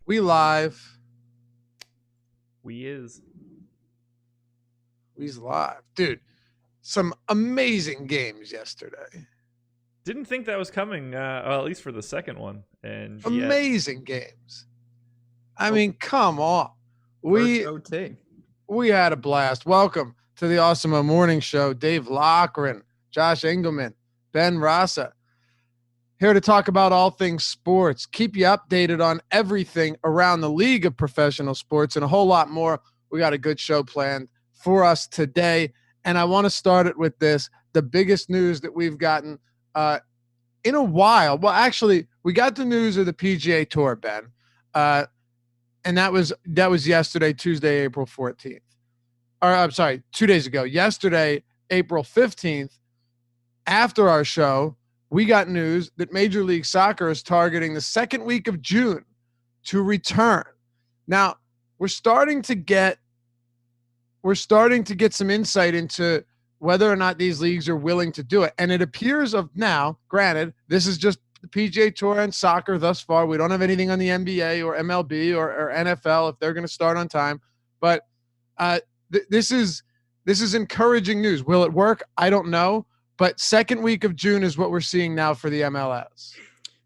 We live. We's live. Dude, some amazing games yesterday. didn't think that was coming, well, at least for the second one. And yet, Amazing games. I mean, come on. First We OT. we had a blast. Welcome to the Awesemo Morning Show. Dave Loughran, Josh Engleman, Ben Rasa. Here to talk about all things sports. Keep you updated on everything around the league of professional sports and a whole lot more. We got a good show planned for us today. And I want to start it with this, the biggest news that we've gotten in a while. Well, actually, we got the news of the PGA Tour, Ben. And that was yesterday, Tuesday, April 14th. Or I'm sorry, 2 days ago. Yesterday, April 15th, after our show, we got news that Major League Soccer is targeting the second week of June to return. Now, we're starting to get some insight into whether or not these leagues are willing to do it. And it appears of now, granted, this is just the PGA Tour and soccer thus far. We don't have anything on the NBA or MLB or NFL if they're going to start on time. But this is encouraging news. Will it work? I don't know. But second week of June is what we're seeing now for the MLS.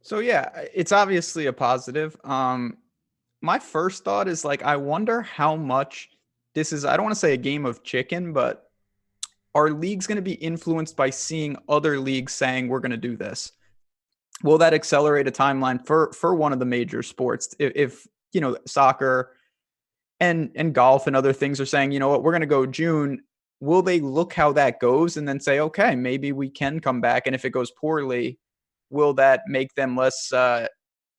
So yeah, it's obviously a positive. My first thought is I wonder how much this is. I don't want to say a game of chicken, but are leagues going to be influenced by seeing other leagues saying we're going to do this? Will that accelerate a timeline for one of the major sports? If soccer and golf and other things are saying, you know what, we're going to go June. Will they look how that goes and then say, okay, maybe we can come back? And if it goes poorly, will that make them less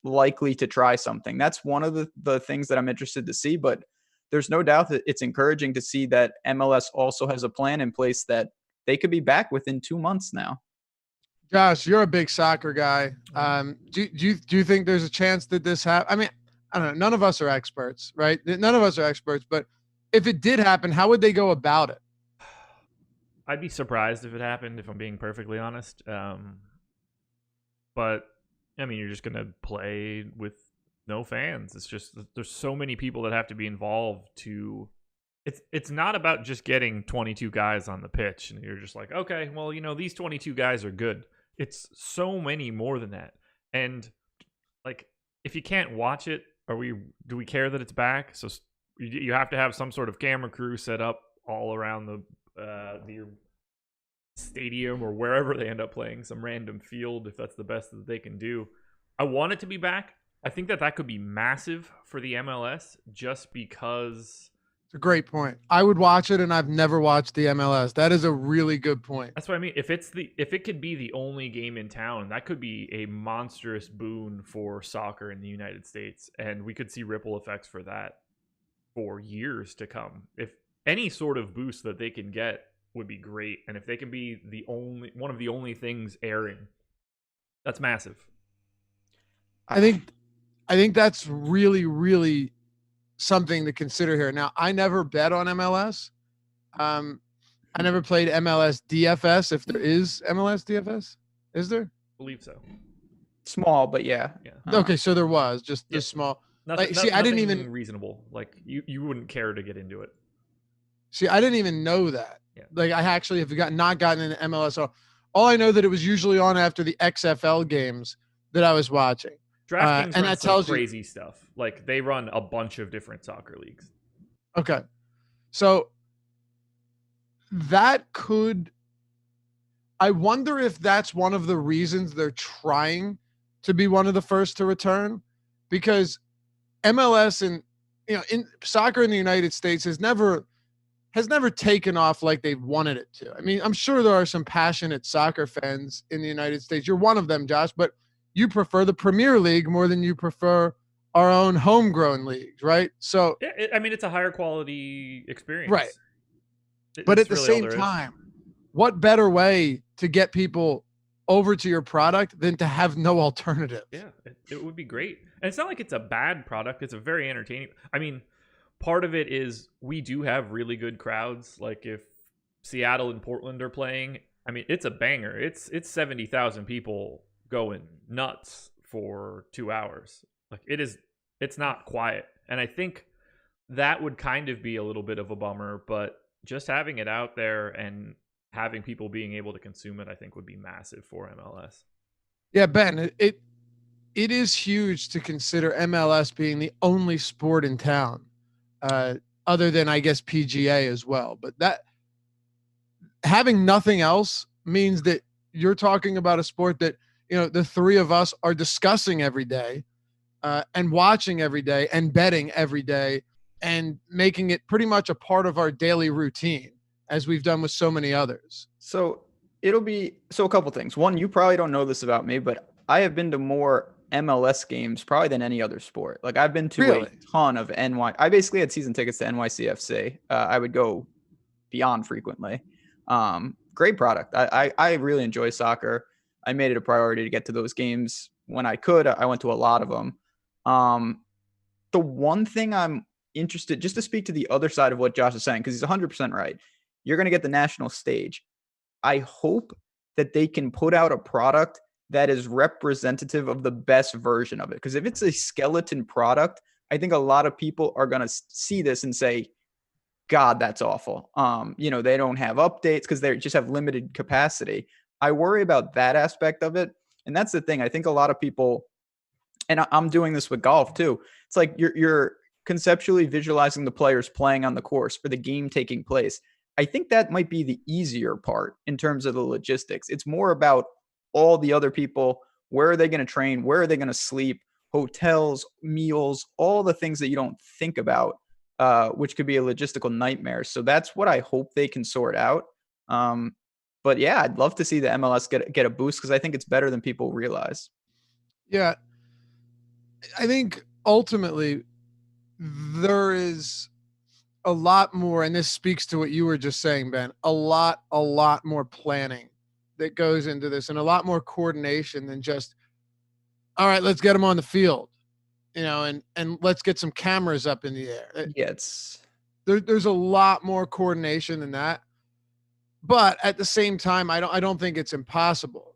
likely to try something? That's one of the things that I'm interested to see. But there's no doubt that it's encouraging to see that MLS also has a plan in place that they could be back within 2 months now. Josh, you're a big soccer guy. Do you think there's a chance that this happens? I mean, I don't know. None of us are experts, right? None of us are experts. But if it did happen, how would they go about it? I'd be surprised if it happened, if I'm being perfectly honest. But I mean, you're just gonna play with no fans. It's just there's so many people that have to be involved to. It's not about just getting 22 guys on the pitch and you're just like, okay, well, these 22 guys are good. It's so many more than that. And if you can't watch it, do we care that it's back? So you have to have some sort of camera crew set up all around the stadium or wherever they end up playing, some random field, if that's the best that they can do. I want it to be back. I think that could be massive for the MLS just because. It's a great point. I would watch it, and I've never watched the MLS. That is a really good point. That's what I mean. If it could be the only game in town, that could be a monstrous boon for soccer in the United States, and we could see ripple effects for that for years to come. If any sort of boost that they can get would be great, and if they can be one of the only things airing, that's massive. I think that's really, really something to consider here. Now, I never bet on MLS. I never played MLS DFS. If there is MLS DFS, is there? I believe so. Small, but yeah. Okay, so there was just this small. I didn't even reasonable. You wouldn't care to get into it. See, I didn't even know that. Yeah. I actually have not gotten into MLS. All I know that it was usually on after the XFL games that I was watching. DraftKings and that tells crazy stuff. They run a bunch of different soccer leagues. Okay. So I wonder if that's one of the reasons they're trying to be one of the first to return, because MLS and in soccer in the United States has never taken off like they've wanted it to. I mean, I'm sure there are some passionate soccer fans in the United States. You're one of them, Josh, but you prefer the Premier League more than you prefer our own homegrown leagues, right? So, I mean, it's a higher quality experience. Right. But at the same time, what better way to get people over to your product than to have no alternative? Yeah, it would be great. And it's not like it's a bad product. It's a very entertaining. I mean, part of it is we do have really good crowds. Like if Seattle and Portland are playing, I mean, it's a banger. It's 70,000 people going nuts for 2 hours. It is it's not quiet. And I think that would kind of be a little bit of a bummer, but just having it out there and having people being able to consume it, I think would be massive for MLS. Yeah, Ben, it is huge to consider MLS being the only sport in town, other than I guess PGA as well. But that having nothing else means that you're talking about a sport that, you know, the three of us are discussing every day, and watching every day and betting every day and making it pretty much a part of our daily routine, as we've done with so many others. So a couple things. One, you probably don't know this about me, but I have been to more MLS games probably than any other sport. Like I've been to Really? a ton of I basically had season tickets to NYCFC. I would go beyond frequently. Great product. I really enjoy soccer. I made it a priority to get to those games when I could. I went to a lot of them. The one thing I'm interested, just to speak to the other side of what Josh is saying, because he's 100% right. You're going to get the national stage. I hope that they can put out a product that is representative of the best version of it. Because if it's a skeleton product, I think a lot of people are going to see this and say, God, that's awful. They don't have updates because they just have limited capacity. I worry about that aspect of it. And that's the thing. I think a lot of people, and I'm doing this with golf too. It's like you're conceptually visualizing the players playing on the course or the game taking place. I think that might be the easier part in terms of the logistics. It's more about all the other people. Where are they going to train? Where are they going to sleep? Hotels, meals, all the things that you don't think about, which could be a logistical nightmare. So that's what I hope they can sort out. But yeah, I'd love to see the MLS get a boost because I think it's better than people realize. Yeah. I think ultimately there is a lot more, and this speaks to what you were just saying, Ben, a lot more planning that goes into this and a lot more coordination than just, all right, let's get them on the field, and let's get some cameras up in the air. Yeah, there's a lot more coordination than that. But at the same time, I don't think it's impossible.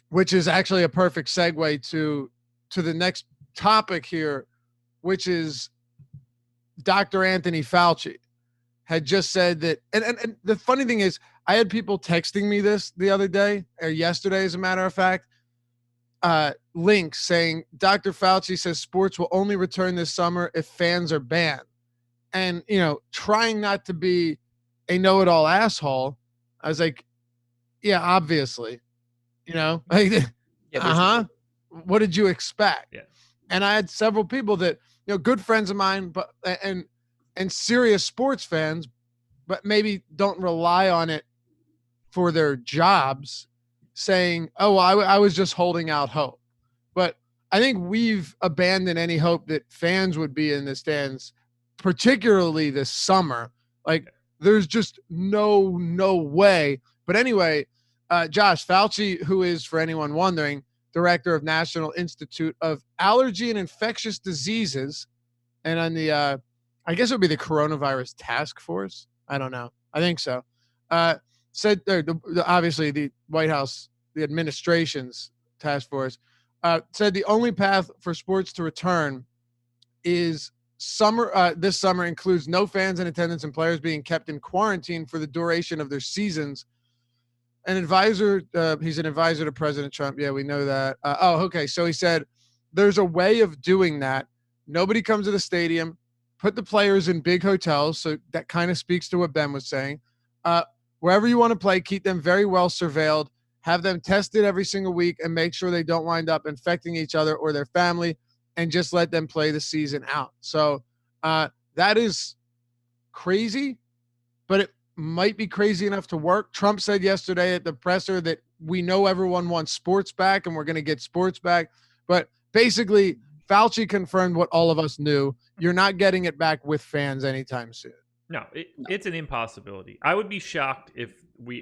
Which is actually a perfect segue to the next topic here, which is Dr. Anthony Fauci had just said that, and the funny thing is, I had people texting me this the other day, or yesterday, as a matter of fact, links saying Dr. Fauci says sports will only return this summer if fans are banned. And, trying not to be a know-it-all asshole, I was like, yeah, obviously, what did you expect? Yeah. And I had several people that, good friends of mine, but and serious sports fans, but maybe don't rely on it for their jobs, saying, oh, well, I was just holding out hope. But I think we've abandoned any hope that fans would be in the stands, particularly this summer. Like, there's just no way. But anyway, Josh Fauci, who is, for anyone wondering, director of National Institute of Allergy and Infectious Diseases, and on the, I guess it would be the Coronavirus Task Force. I don't know. I think so. Said obviously the White House, the administration's task force, said the only path for sports to return is summer. This summer includes no fans in attendance and players being kept in quarantine for the duration of their seasons. An advisor, he's an advisor to President Trump. Yeah, we know that. Okay. So he said there's a way of doing that. Nobody comes to the stadium. Put the players in big hotels. So that kind of speaks to what Ben was saying. Wherever you want to play, keep them very well surveilled. Have them tested every single week and make sure they don't wind up infecting each other or their family, and just let them play the season out. So that is crazy, but it might be crazy enough to work. Trump said yesterday at the presser that we know everyone wants sports back and we're going to get sports back. But basically, Fauci confirmed what all of us knew. You're not getting it back with fans anytime soon. No, it's an impossibility. I would be shocked if we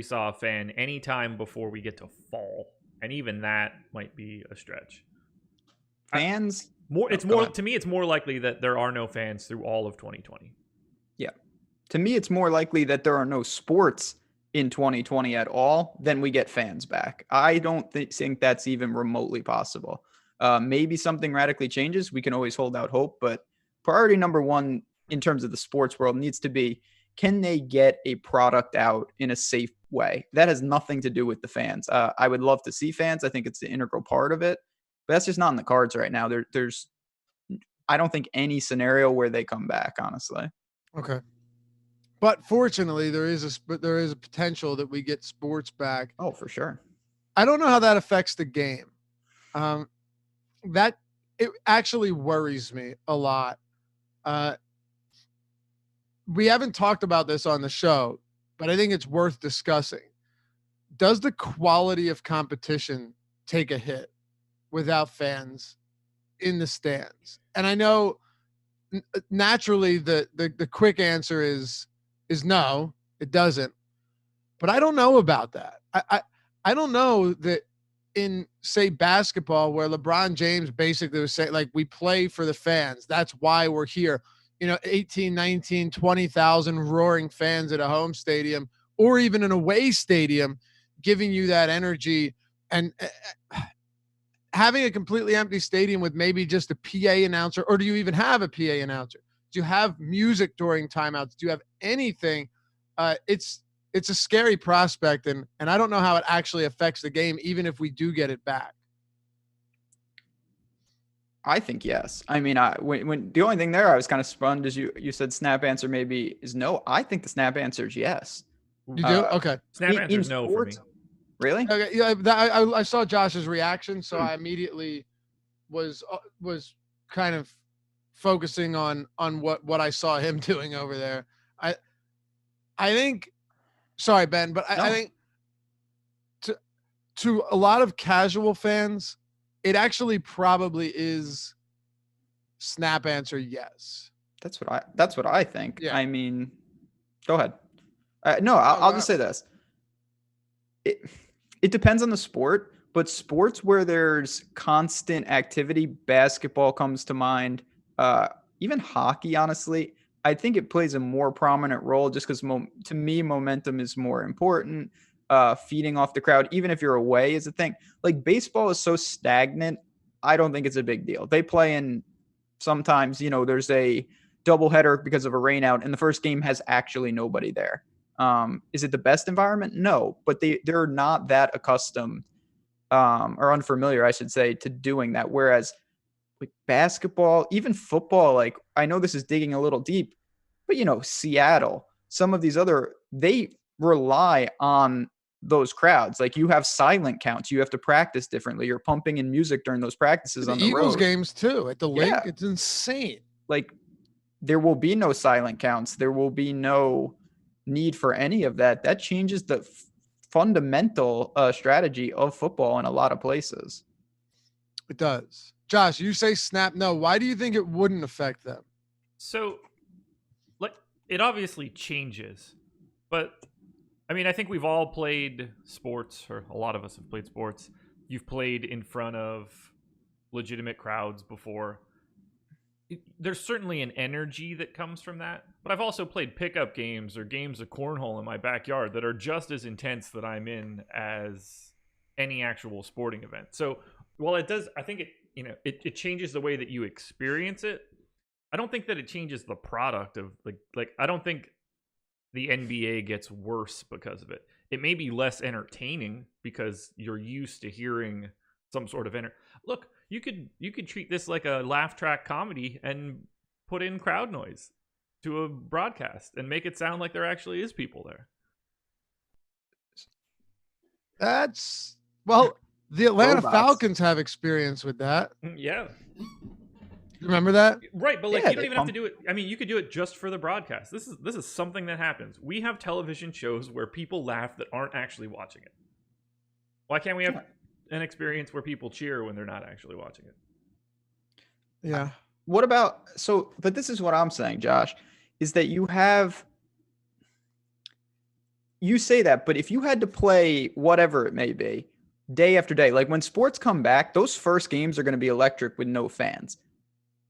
saw a fan anytime before we get to fall, and even that might be a stretch. Fans? To me, it's more likely that there are no fans through all of 2020. Yeah. To me, it's more likely that there are no sports in 2020 at all than we get fans back. I don't think that's even remotely possible. Maybe something radically changes. We can always hold out hope, but priority number one in terms of the sports world needs to be, can they get a product out in a safe way? That has nothing to do with the fans. I would love to see fans. I think it's the integral part of it, but that's just not in the cards right now. There's, I don't think any scenario where they come back, honestly. Okay. But fortunately, there is a potential that we get sports back. Oh, for sure. I don't know how that affects the game. That it actually worries me a lot. We haven't talked about this on the show, but I think it's worth discussing. Does the quality of competition take a hit without fans in the stands? And I know naturally the quick answer is no, it doesn't. But I don't know about that. I don't know that in, say, basketball, where LeBron James basically was saying, like, we play for the fans. That's why we're here. 18, 19, 20,000 roaring fans at a home stadium or even an away stadium giving you that energy, and having a completely empty stadium with maybe just a PA announcer, or do you even have a PA announcer? Do you have music during timeouts? Do you have anything? It's a scary prospect, and I don't know how it actually affects the game, even if we do get it back. I think yes. I mean, when the only thing there I was kind of stunned is you said snap answer maybe is no. I think the snap answer is yes. You do? Okay. Snap answer is no for me. Really? Okay. Yeah. I saw Josh's reaction, so I immediately was kind of focusing on what I saw him doing over there. I think. Sorry, Ben, but I think to a lot of casual fans, it actually probably is snap answer yes. That's what I think. Yeah. I mean, go ahead. No, I'll just say this. It depends on the sport, but sports where there's constant activity, basketball comes to mind, even hockey, honestly, I think it plays a more prominent role just because to me, momentum is more important. Feeding off the crowd, even if you're away, is a thing. Like baseball is so stagnant, I don't think it's a big deal. They play in sometimes, there's a doubleheader because of a rainout, and the first game has actually nobody there. Is it the best environment? No, but they're not that accustomed or unfamiliar, I should say, to doing that. Whereas like basketball, even football, like I know this is digging a little deep, but Seattle, some of these they rely on those crowds. Like you have silent counts, you have to practice differently. You're pumping in music during those practices on the Eagles road. games too at the link. Yeah. It's insane. Like there will be no silent counts. There will be no need for any of that. That changes the fundamental strategy of football in a lot of places. It does. Josh, you say snap no. Why do you think it wouldn't affect them? So, it obviously changes, but I mean, I think we've all played sports, or a lot of us have played sports. You've played in front of legitimate crowds before. There's certainly an energy that comes from that, but I've also played pickup games or games of cornhole in my backyard that are just as intense that I'm in as any actual sporting event. So while it does, I think it changes the way that you experience it. I don't think that it changes the product of like I don't think the NBA gets worse because of it. It may be less entertaining because you're used to hearing some sort of Look, you could treat this like a laugh track comedy and put in crowd noise to a broadcast and make it sound like there actually is people there. The Atlanta Falcons have experience with that. Yeah. Remember that? Right, but you don't even have to do it. I mean, you could do it just for the broadcast. This is something that happens. We have television shows where people laugh that aren't actually watching it. Why can't we have an experience where people cheer when they're not actually watching it? Yeah. What about but this is what I'm saying, Josh, is that you say that, but if you had to play whatever it may be, day after day, like when sports come back, those first games are going to be electric with no fans.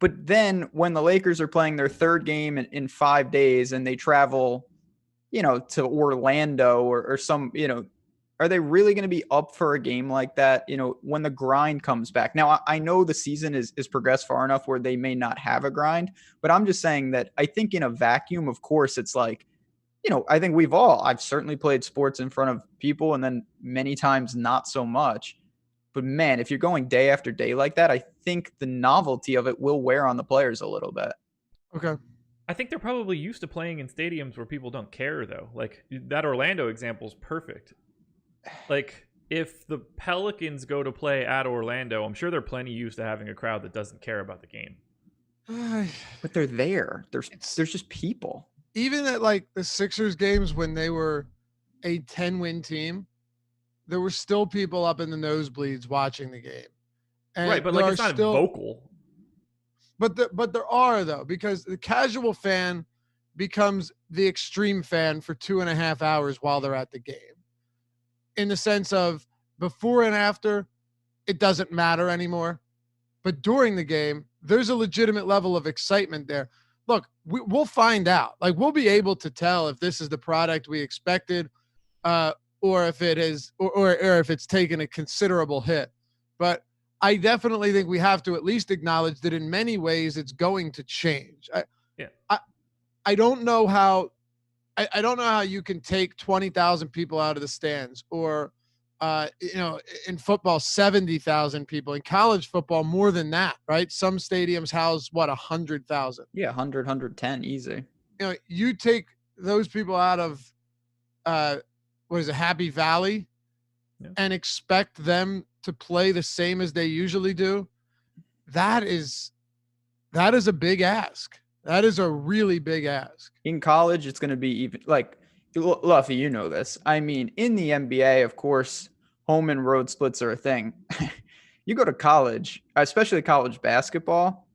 But then when the Lakers are playing their third game in 5 days and they travel, to Orlando or some, are they really going to be up for a game like that, when the grind comes back? Now, I know the season is progressed far enough where they may not have a grind, but I'm just saying that I think in a vacuum, of course, it's like, I think I've certainly played sports in front of people and then many times not so much. But man, if you're going day after day like that, I think the novelty of it will wear on the players a little bit. Okay. I think they're probably used to playing in stadiums where people don't care, though. Like, that Orlando example is perfect. Like, if the Pelicans go to play at Orlando, I'm sure they're plenty used to having a crowd that doesn't care about the game. But they're there. There's just people. Even at like the Sixers games when they were a 10-win team, there were still people up in the nosebleeds watching the game. And right, but like it's not vocal. But there are, though, because the casual fan becomes the extreme fan for 2.5 hours while they're at the game. In the sense of before and after, it doesn't matter anymore. But during the game, there's a legitimate level of excitement there. Look, we'll find out. Like, we'll be able to tell if this is the product we expected, or if it is, or if it's taken a considerable hit. But I definitely think we have to at least acknowledge that in many ways it's going to change. I don't know how. I don't know how you can take 20,000 people out of the stands, or, in football, 70,000 people. In college football, more than that, right? Some stadiums house 100,000. Yeah, 100, 110, easy. You take those people out of, Happy Valley, and expect them to play the same as they usually do. That is a big ask. That is a really big ask. In college, it's going to be even like, Luffy, you know this. I mean, in the NBA, of course, home and road splits are a thing. You go to college, especially college basketball,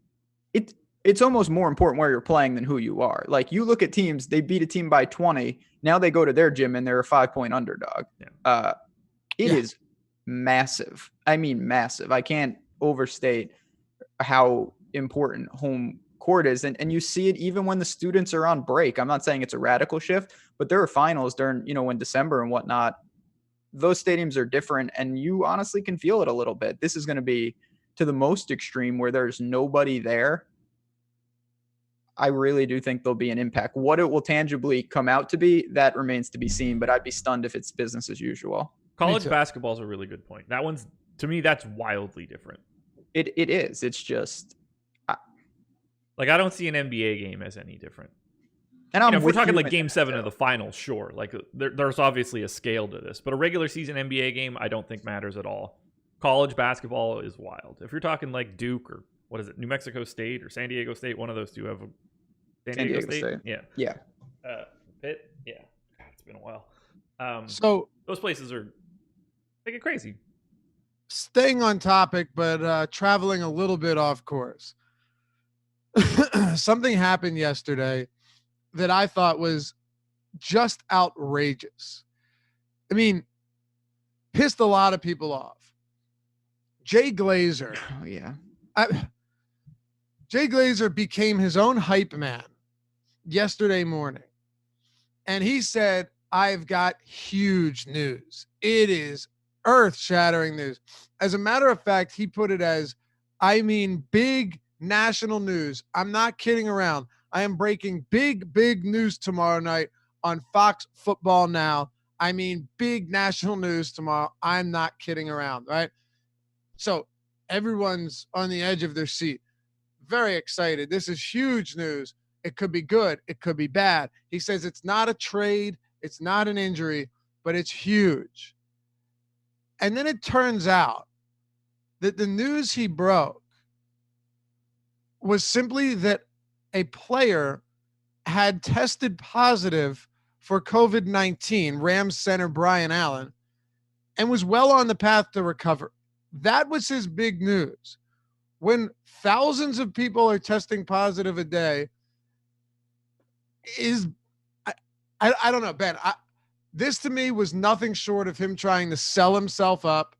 it's almost more important where you're playing than who you are. Like, you look at teams, they beat a team by 20. Now they go to their gym and they're a 5-point underdog. Yeah. It is massive. I mean, massive. I can't overstate how important home court is. And you see it even when the students are on break. I'm not saying it's a radical shift, but there are finals during, in December and whatnot. Those stadiums are different, and you honestly can feel it a little bit. This is going to be to the most extreme where there's nobody there. I really do think there'll be an impact. What it will tangibly come out to be, that remains to be seen, but I'd be stunned if it's business as usual. College basketball is a really good point. That one's, to me, that's wildly different. It is. It's just... Like, I don't see an NBA game as any different. And if we're talking like Game 7 of the finals, sure. Like, there's obviously a scale to this. But a regular season NBA game, I don't think matters at all. College basketball is wild. If you're talking like Duke or, what is it, New Mexico State or San Diego State, one of those two have a... San Diego State? Yeah. Pitt? Yeah. God, it's been a while. So those places are making crazy. Staying on topic, but traveling a little bit off course. Something happened yesterday that I thought was just outrageous. I mean, pissed a lot of people off. Jay Glazer. Oh, yeah. Jay Glazer became his own hype man yesterday morning. And he said, I've got huge news. It is earth-shattering news. As a matter of fact, he put it as, I mean, big national news. I'm not kidding around. I am breaking big news tomorrow night on Fox Football Now. I mean, big national news tomorrow. I'm not kidding around, right? So everyone's on the edge of their seat. Very excited. This is huge news. It could be good. It could be bad. He says it's not a trade. It's not an injury, but it's huge. And then it turns out that the news he broke was simply that a player had tested positive for COVID-19, Rams center Brian Allen, and was well on the path to recover. That was his big news. When thousands of people are testing positive a day, I don't know, Ben. This to me was nothing short of him trying to sell himself up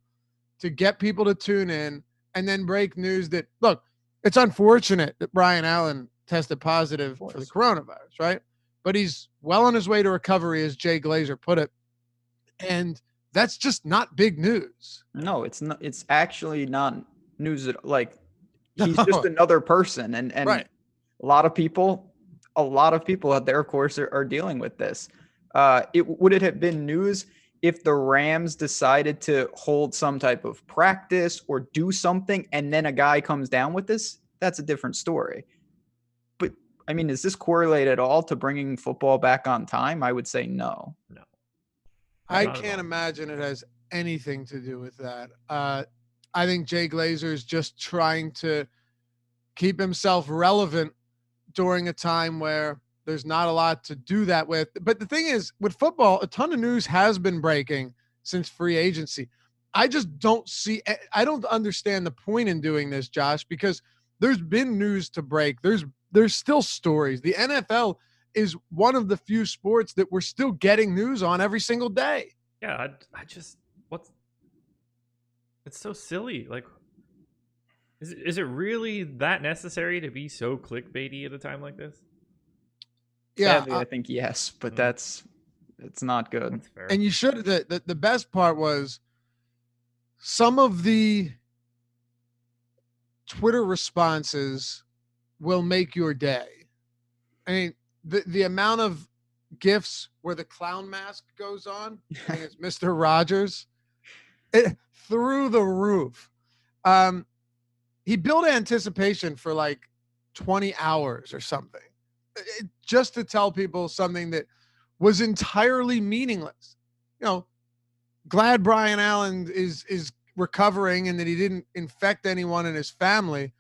to get people to tune in and then break news that, look, it's unfortunate that Brian Allen tested positive for the coronavirus, right? But he's well on his way to recovery, as Jay Glazer put it. And that's just not big news. No, it's not. It's actually not news. Like he's just another person, and right. a lot of people out there, of course, are dealing with this. Would it have been news if the Rams decided to hold some type of practice or do something, and then a guy comes down with this? That's a different story. But I mean, is this correlated at all to bringing football back on time? I would say no. No. I can't imagine it has anything to do with that. I think Jay Glazer is just trying to keep himself relevant during a time where there's not a lot to do that with. But the thing is, with football, a ton of news has been breaking since free agency. I just don't understand the point in doing this, Josh, because there's been news to break. There's still stories. The NFL is one of the few sports that we're still getting news on every single day. Yeah, it's so silly. Like, is it really that necessary to be so clickbaity at a time like this? Yeah, sadly, I think yes, but it's not good. That's fair. And you should. The best part was some of the Twitter responses will make your day. I mean, the amount of GIFs where the clown mask goes on, I think it's Mr. Rogers, through the roof. He built anticipation for like 20 hours or something, just to tell people something that was entirely meaningless. You know, glad Brian Allen is recovering and that he didn't infect anyone in his family,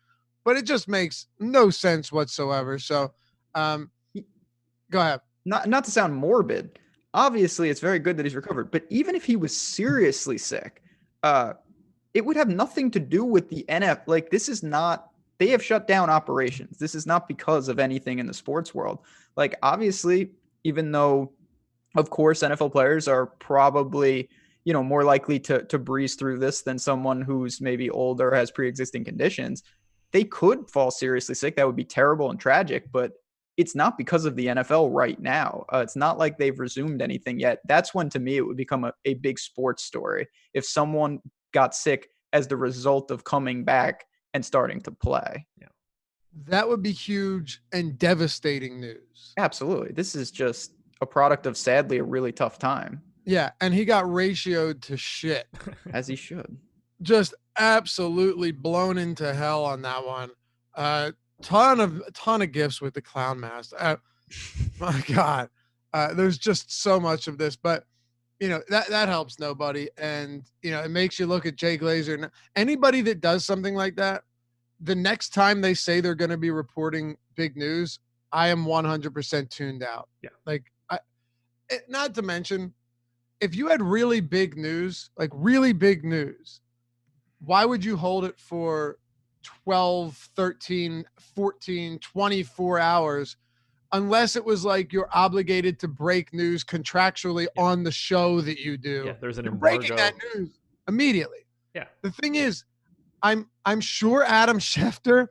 but it just makes no sense whatsoever. So, go ahead. Not to sound morbid, obviously it's very good that he's recovered, but even if he was seriously sick, it would have nothing to do with the NFL. Like, this is not, they have shut down operations. This is not because of anything in the sports world. Like, obviously, even though, of course, NFL players are probably, more likely to breeze through this than someone who's maybe older, has pre-existing conditions, they could fall seriously sick. That would be terrible and tragic, but it's not because of the NFL right now. It's not like they've resumed anything yet. That's when, to me, it would become a big sports story if someone got sick as the result of coming back and starting to play. Yeah, that would be huge and devastating news. Absolutely. This is just a product of, sadly, a really tough time. Yeah, and he got ratioed to shit. As he should. Just absolutely blown into hell on that one. Ton of gifts with the clown mask. My God, there's just so much of this, but that helps nobody, and it makes you look at Jay Glazer. Anybody that does something like that, the next time they say they're going to be reporting big news, I am 100% tuned out. Yeah, like not to mention, if you had really big news, like really big news, why would you hold it for 12, 13, 14, 24 hours unless it was like you're obligated to break news contractually on the show that you do? Yeah, there's an you're embargo. Breaking that news immediately. Yeah. The thing is, I'm sure Adam Schefter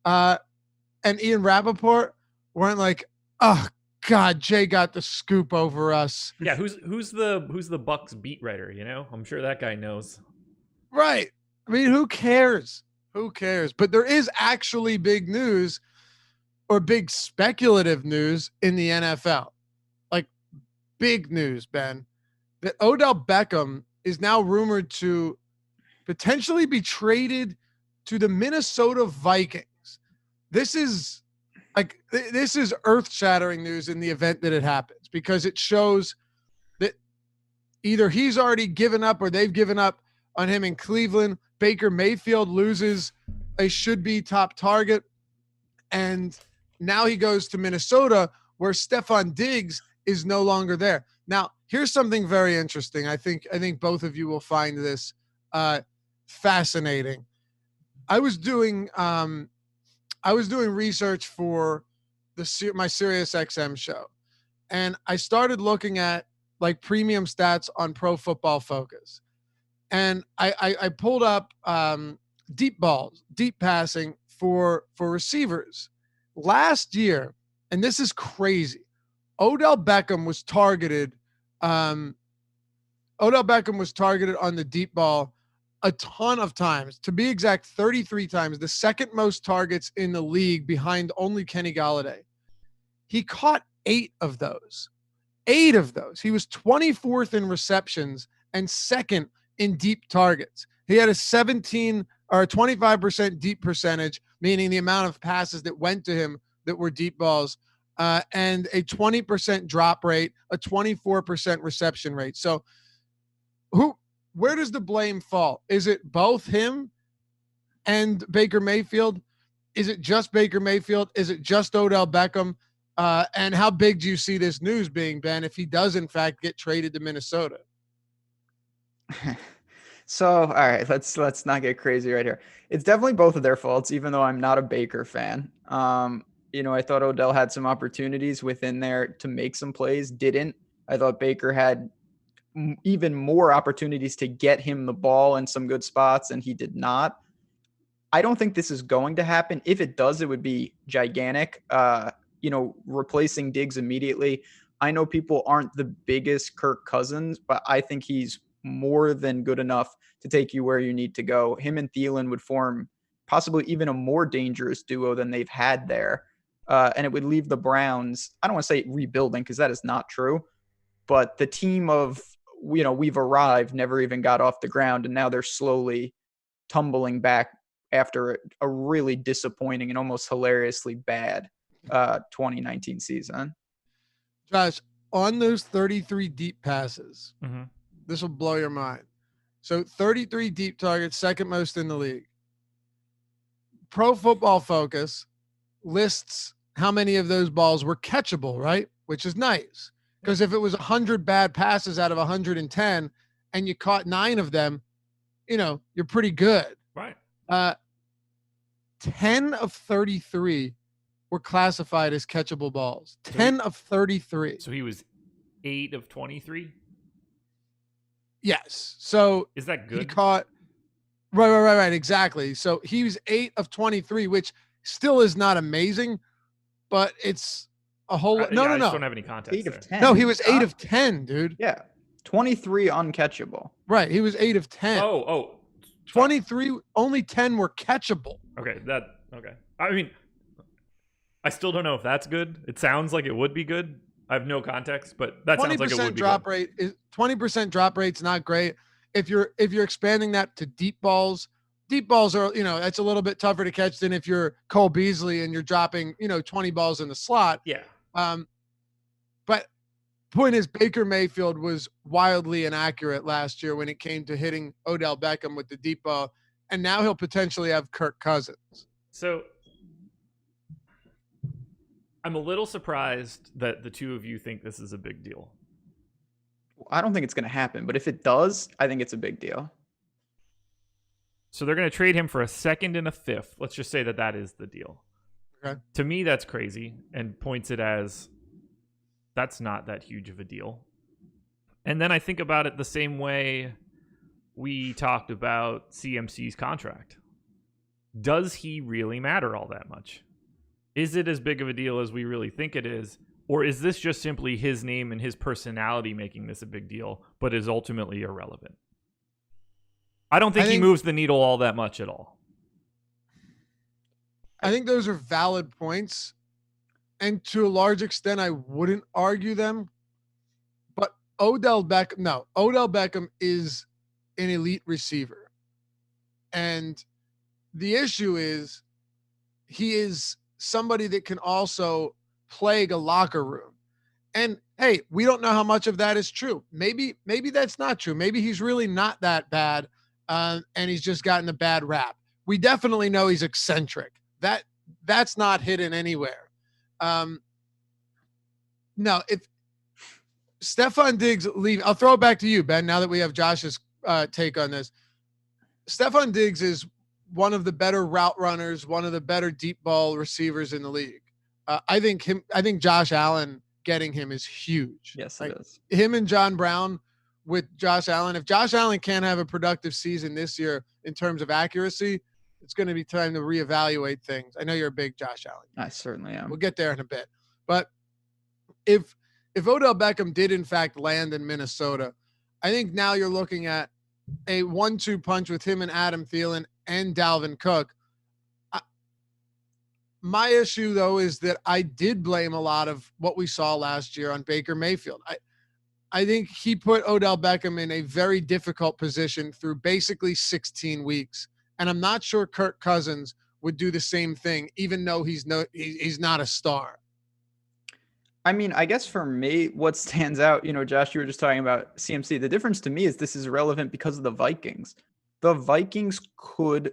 and Ian Rappaport weren't like, oh God, Jay got the scoop over us. Yeah, who's the Bucks beat writer? I'm sure that guy knows. Right. I mean, who cares? Who cares? But there is actually big news or big speculative news in the NFL. Like, big news, Ben, that Odell Beckham is now rumored to potentially be traded to the Minnesota Vikings. This is earth-shattering news in the event that it happens, because it shows that either he's already given up or they've given up on him in Cleveland. Baker Mayfield loses a should-be top target, and now he goes to Minnesota, where Stephon Diggs is no longer there. Now, here's something very interesting. I think both of you will find this fascinating. I was doing research for my SiriusXM show, and I started looking at like premium stats on Pro Football Focus, and I pulled up deep balls, deep passing for receivers last year, and this is crazy. Odell Beckham was targeted Odell Beckham was targeted on the deep ball a ton of times. To be exact, 33 times, the second most targets in the league behind only Kenny Galladay. He caught 8 of those. 8 of those. He was 24th in receptions and second in deep targets. He had a 17 or a 25% deep percentage, meaning the amount of passes that went to him that were deep balls, and a 20% drop rate, a 24% reception rate. So where does the blame fall? Is it both him and Baker Mayfield? Is it just Baker Mayfield? Is it just Odell Beckham? And how big do you see this news being, Ben, if he does in fact get traded to Minnesota? So, all right, let's not get crazy right here. It's definitely both of their faults, even though I'm not a Baker fan. I thought Odell had some opportunities within there to make some plays, didn't. I thought Baker had even more opportunities to get him the ball in some good spots, and he did not. I don't think this is going to happen. If it does, it would be gigantic. Replacing Diggs immediately. I know people aren't the biggest Kirk Cousins, but I think he's more than good enough to take you where you need to go. Him and Thielen would form possibly even a more dangerous duo than they've had there. And it would leave the Browns, I don't want to say rebuilding because that is not true, but the team of, we've arrived never even got off the ground, and now they're slowly tumbling back after a really disappointing and almost hilariously bad 2019 season. Josh, on those 33 deep passes, this will blow your mind. So 33 deep targets, second most in the league. Pro Football Focus lists how many of those balls were catchable, right? Which is nice. Because if it was 100 bad passes out of 110 and you caught 9 of them, you're pretty good. Right. 10 of 33 were classified as catchable balls. 10 of 33. So he was 8 of 23? Yes. So is that good? He caught right. Exactly. So he was 8 of 23, which still is not amazing, but it's a whole no. I just don't have any context. 8 of 10. No, he was 8 of 10, dude. Yeah. 23 uncatchable. Right. He was 8 of 10. Oh. 23, only 10 were catchable. Okay. Okay. I mean, I still don't know if that's good. It sounds like it would be good. I have no context, but that sounds like it would be drop good. rate is 20% drop rate's not great. If you're expanding that to deep balls are, that's a little bit tougher to catch than if you're Cole Beasley and you're dropping, 20 balls in the slot. Yeah. But point is, Baker Mayfield was wildly inaccurate last year when it came to hitting Odell Beckham with the deep ball, and now he'll potentially have Kirk Cousins. So I'm a little surprised that the two of you think this is a big deal. I don't think it's going to happen, but if it does, I think it's a big deal. So they're going to trade him for a second and a fifth. Let's just say that is the deal. Okay. To me, that's crazy and points it as that's not that huge of a deal. And then I think about it the same way we talked about CMC's contract. Does he really matter all that much? Is it as big of a deal as we really think it is? Or is this just simply his name and his personality making this a big deal, but is ultimately irrelevant? I don't think he moves the needle all that much at all. I think those are valid points. And to a large extent, I wouldn't argue them. But Odell Beckham is an elite receiver. And the issue is he is somebody that can also plague a locker room. And hey, we don't know how much of that is true. Maybe that's not true. Maybe he's really not that bad, and he's just gotten a bad rap. We definitely know he's eccentric. That's not hidden anywhere. No, if Stefon Diggs leave, I'll throw it back to you, Ben, now that we have Josh's take on this. Stefon Diggs is one of the better route runners, one of the better deep ball receivers in the league. I think Josh Allen getting him is huge. Yes, it is. Him and John Brown with Josh Allen. If Josh Allen can't have a productive season this year in terms of accuracy, it's going to be time to reevaluate things. I know you're a big Josh Allen. I certainly am. We'll get there in a bit. But if Odell Beckham did in fact land in Minnesota, I think now you're looking at a 1-2 punch with him and Adam Thielen and Dalvin Cook. My issue, though, is that I did blame a lot of what we saw last year on Baker Mayfield. I think he put Odell Beckham in a very difficult position through basically 16 weeks. And I'm not sure Kirk Cousins would do the same thing, even though he's not a star. I mean, I guess for me, what stands out, Josh, you were just talking about CMC. The difference to me is this is relevant because of the Vikings. The Vikings could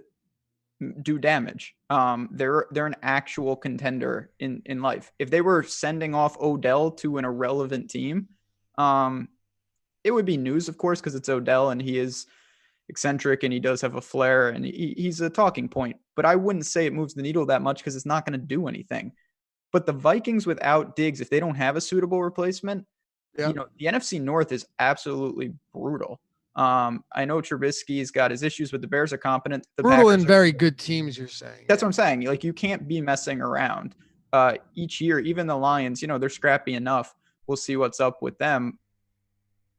do damage. They're an actual contender in life. If they were sending off Odell to an irrelevant team, it would be news, of course, because it's Odell and he is eccentric and he does have a flair and he's a talking point. But I wouldn't say it moves the needle that much because it's not going to do anything. But the Vikings without Diggs, if they don't have a suitable replacement, the NFC North is absolutely brutal. I know Trubisky's got his issues, but the Bears are competent. The brutal Packers and very good teams, you're saying. That's what I'm saying. Like, you can't be messing around. Each year, even the Lions, they're scrappy enough. We'll see what's up with them.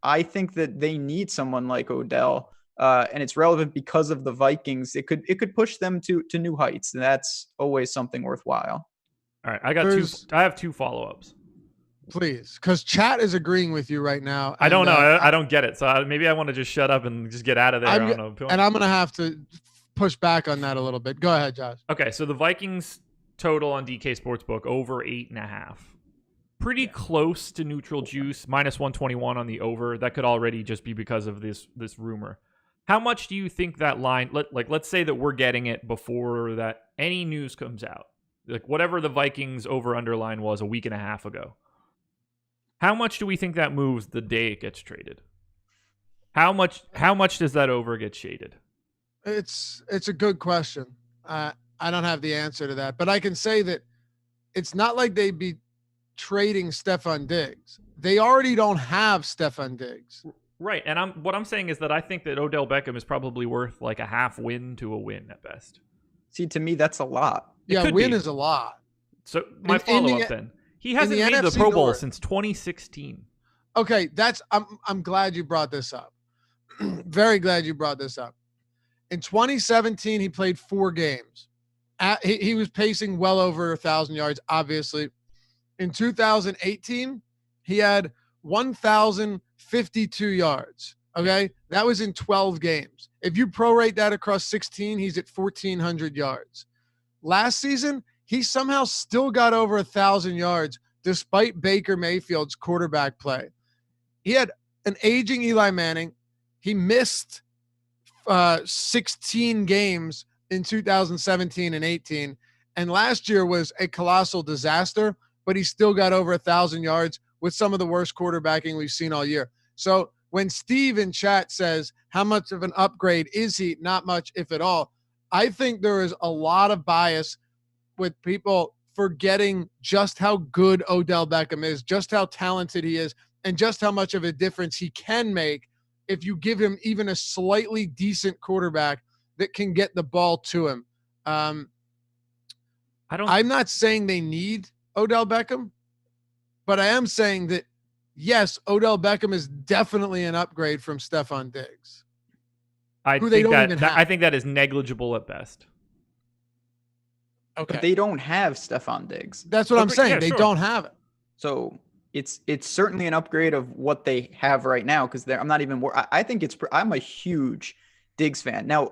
I think that they need someone like Odell, and it's relevant because of the Vikings. It could push them to new heights, and that's always something worthwhile. All right, I have two follow-ups. Please, because chat is agreeing with you right now. I don't know. I don't get it. So maybe I want to just shut up and just get out of there. I don't know. And I'm going to have to push back on that a little bit. Go ahead, Josh. Okay, so the Vikings total on DK Sportsbook over 8.5. Pretty close to neutral juice, minus 121 on the over. That could already just be because of this rumor. How much do you think that line? Let's say that we're getting it before that any news comes out. Like whatever the Vikings over-under line was a week and a half ago. How much do we think that moves the day it gets traded? How much does that over get shaded? It's a good question. I don't have the answer to that, but I can say that it's not like they'd be trading Stephon Diggs. They already don't have Stephon Diggs. Right, and what I'm saying is that I think that Odell Beckham is probably worth like a half win to a win at best. See, to me, that's a lot. Yeah, win is a lot. So my follow-up then. He hasn't made the Pro Bowl since 2016. Okay, I'm glad you brought this up. Very glad you brought this up. In 2017, he played 4 games. He was pacing well over 1,000 yards, obviously. In 2018, he had 1,052 yards. Okay, that was in 12 games. If you prorate that across 16, he's at 1,400 yards. Last season, he somehow still got over 1,000 yards despite Baker Mayfield's quarterback play. He had an aging Eli Manning. He missed 16 games in 2017 and 18. And last year was a colossal disaster, but he still got over 1,000 yards with some of the worst quarterbacking we've seen all year. So when Steve in chat says, how much of an upgrade is he? Not much, if at all. I think there is a lot of bias with people forgetting just how good Odell Beckham is, just how talented he is, and just how much of a difference he can make if you give him even a slightly decent quarterback that can get the ball to him. I'm not saying they need Odell Beckham, but I am saying that, yes, Odell Beckham is definitely an upgrade from Stephon Diggs. I think that is negligible at best. Okay. But they don't have Stephon Diggs. That's what I'm saying. They don't have it. So it's certainly an upgrade of what they have right now, because I'm not even more. I think I'm a huge Diggs fan. Now,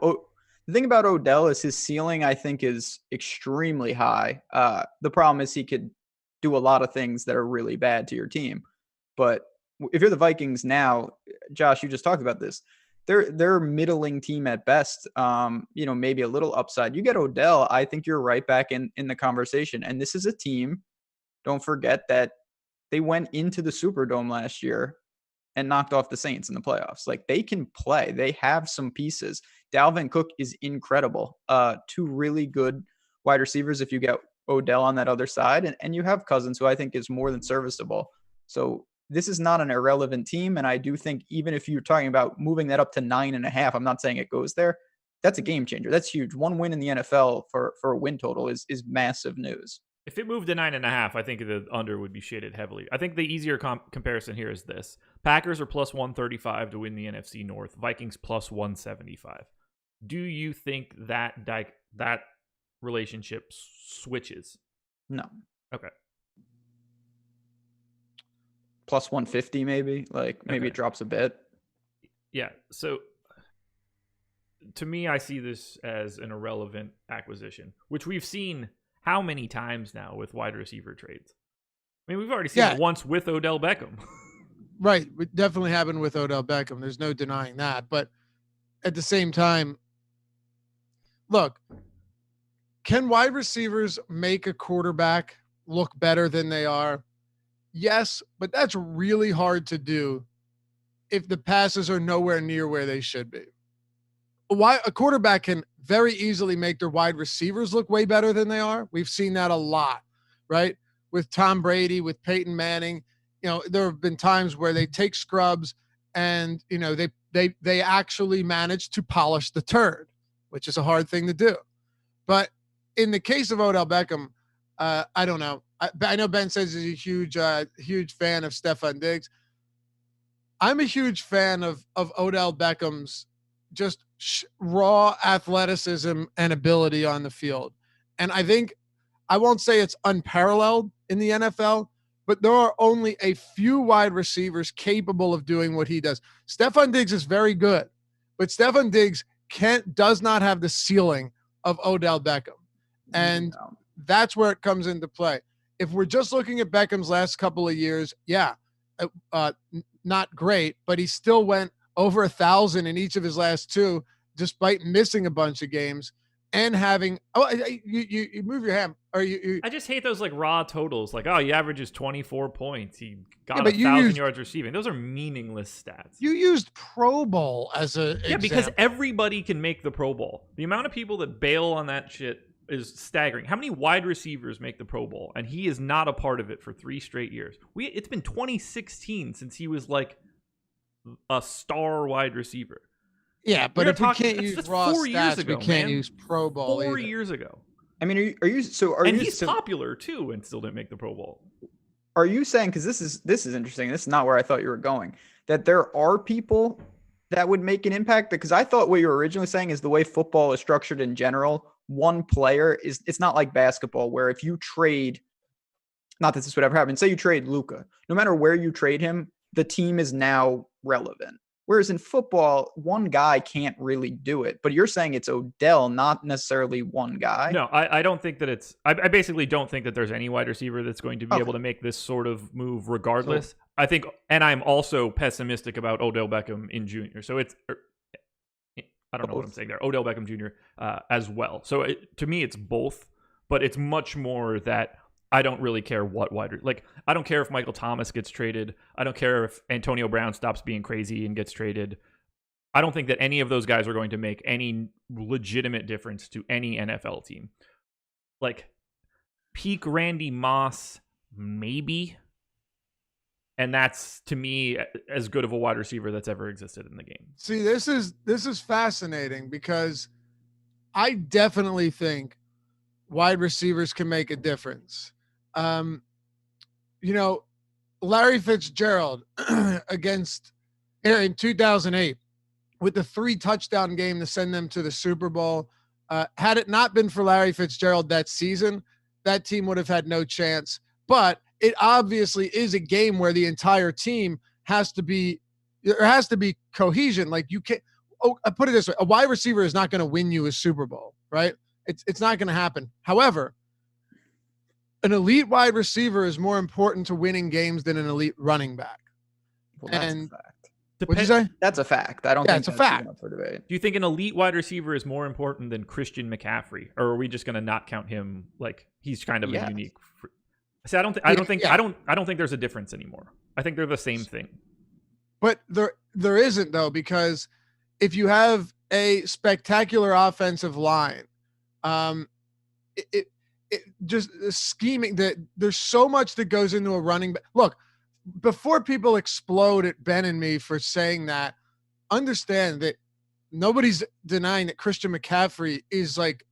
the thing about Odell is his ceiling, I think, is extremely high. The problem is he could do a lot of things that are really bad to your team. But if you're the Vikings now, Josh, you just talked about this. They're a middling team at best. Maybe a little upside. You get Odell, I think you're right back in the conversation. And this is a team, don't forget that they went into the Superdome last year and knocked off the Saints in the playoffs. Like, they can play. They have some pieces. Dalvin Cook is incredible. 2 really good wide receivers if you get Odell on that other side. And you have Cousins, who I think is more than serviceable. So this is not an irrelevant team. And I do think even if you're talking about moving that up to 9.5, I'm not saying it goes there. That's a game changer. That's huge. 1 win in the NFL for a win total is massive news. If it moved to 9.5, I think the under would be shaded heavily. I think the easier comparison here is this. Packers are plus 135 to win the NFC North. Vikings plus 175. Do you think that that relationship switches? No. Okay. Plus 150 maybe. Like maybe it drops a bit. Yeah. So to me, I see this as an irrelevant acquisition, which we've seen how many times now with wide receiver trades. I mean, we've already seen it once with Odell Beckham. Right. It definitely happened with Odell Beckham. There's no denying that. But at the same time, look, can wide receivers make a quarterback look better than they are? Yes, but that's really hard to do if the passes are nowhere near where they should be. A quarterback can very easily make their wide receivers look way better than they are. We've seen that a lot, right? With Tom Brady, with Peyton Manning, there have been times where they take scrubs and, they actually manage to polish the turd, which is a hard thing to do. But in the case of Odell Beckham, I don't know. I know Ben says he's a huge fan of Stefan Diggs. I'm a huge fan of Odell Beckham's just raw athleticism and ability on the field. And I think, I won't say it's unparalleled in the NFL, but there are only a few wide receivers capable of doing what he does. Stefan Diggs is very good, but Stefan Diggs does not have the ceiling of Odell Beckham. And that's where it comes into play. If we're just looking at Beckham's last couple of years, not great, but he still went over 1,000 in each of his last two, despite missing a bunch of games and having. You move your hand, or you. I just hate those like raw totals. Like, he averages 24 points. He got 1,000 yards receiving. Those are meaningless stats. You used Pro Bowl as a example. Because everybody can make the Pro Bowl. The amount of people that bail on that shit is staggering. How many wide receivers make the Pro Bowl? And he is not a part of it for 3 straight years. It's been 2016 since he was like a star wide receiver. Yeah, but if we can't use raw stats, we can't use Pro Bowl 4 years ago. I mean, are you he's popular too and still didn't make the Pro Bowl. Are you saying, because this is interesting, this is not where I thought you were going, that there are people that would make an impact? Because I thought what you were originally saying is the way football is structured in general, one player it's not like basketball where if you trade, not that this would ever happen, say you trade Luka, no matter where you trade him, the team is now relevant. Whereas in football, one guy can't really do it. But you're saying it's Odell, not necessarily one guy. No, I don't think that it's – I basically don't think that there's any wide receiver that's going to be able to make this sort of move regardless. So, I think – and I'm also pessimistic about Odell Beckham in junior. So it's I don't know what I'm saying there. Odell Beckham Jr. As well. So to me, it's both. But it's much more that – I don't really care what I don't care if Michael Thomas gets traded. I don't care if Antonio Brown stops being crazy and gets traded. I don't think that any of those guys are going to make any legitimate difference to any NFL team. Like peak Randy Moss, maybe. And that's, to me, as good of a wide receiver that's ever existed in the game. See, this is fascinating because I definitely think wide receivers can make a difference. Larry Fitzgerald in 2008 with the 3 touchdown game to send them to the Super Bowl. Had it not been for Larry Fitzgerald that season, that team would have had no chance. But it obviously is a game where the entire team has to be cohesion. Like you can't. I put it this way: a wide receiver is not going to win you a Super Bowl, right? It's not going to happen. However, an elite wide receiver is more important to winning games than an elite running back. Well, that's a fact. What'd you say? That's a fact. I don't think it's a fact. Do you think an elite wide receiver is more important than Christian McCaffrey, or are we just going to not count him? Like he's kind of a unique. See, I don't think there's a difference anymore. I think they're the same thing. But there isn't though, because if you have a spectacular offensive line, it just scheming that there's so much that goes into a running back. Look, before people explode at Ben and me for saying that, understand that nobody's denying that Christian McCaffrey is like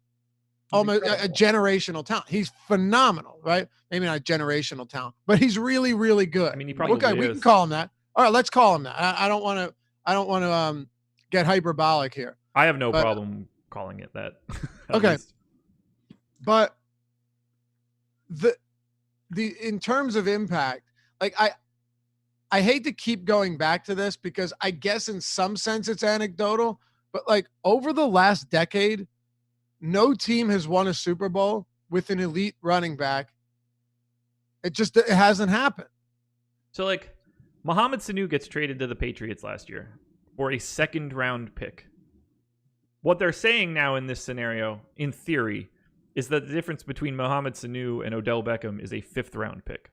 almost a generational talent. He's phenomenal, right? Maybe not generational talent, but he's really, really good. I mean, he probably we can call him that. All right, let's call him that. I don't want to get hyperbolic here. I have no problem calling it that. Okay. Least. But the in terms of impact, like I hate to keep going back to this because I guess in some sense it's anecdotal, but like over the last decade, no team has won a Super Bowl with an elite running back. It hasn't happened. So like Mohamed Sanu gets traded to the Patriots last year for a second round pick. What they're saying now in this scenario, in theory, is that the difference between Mohamed Sanu and Odell Beckham is a 5th round pick.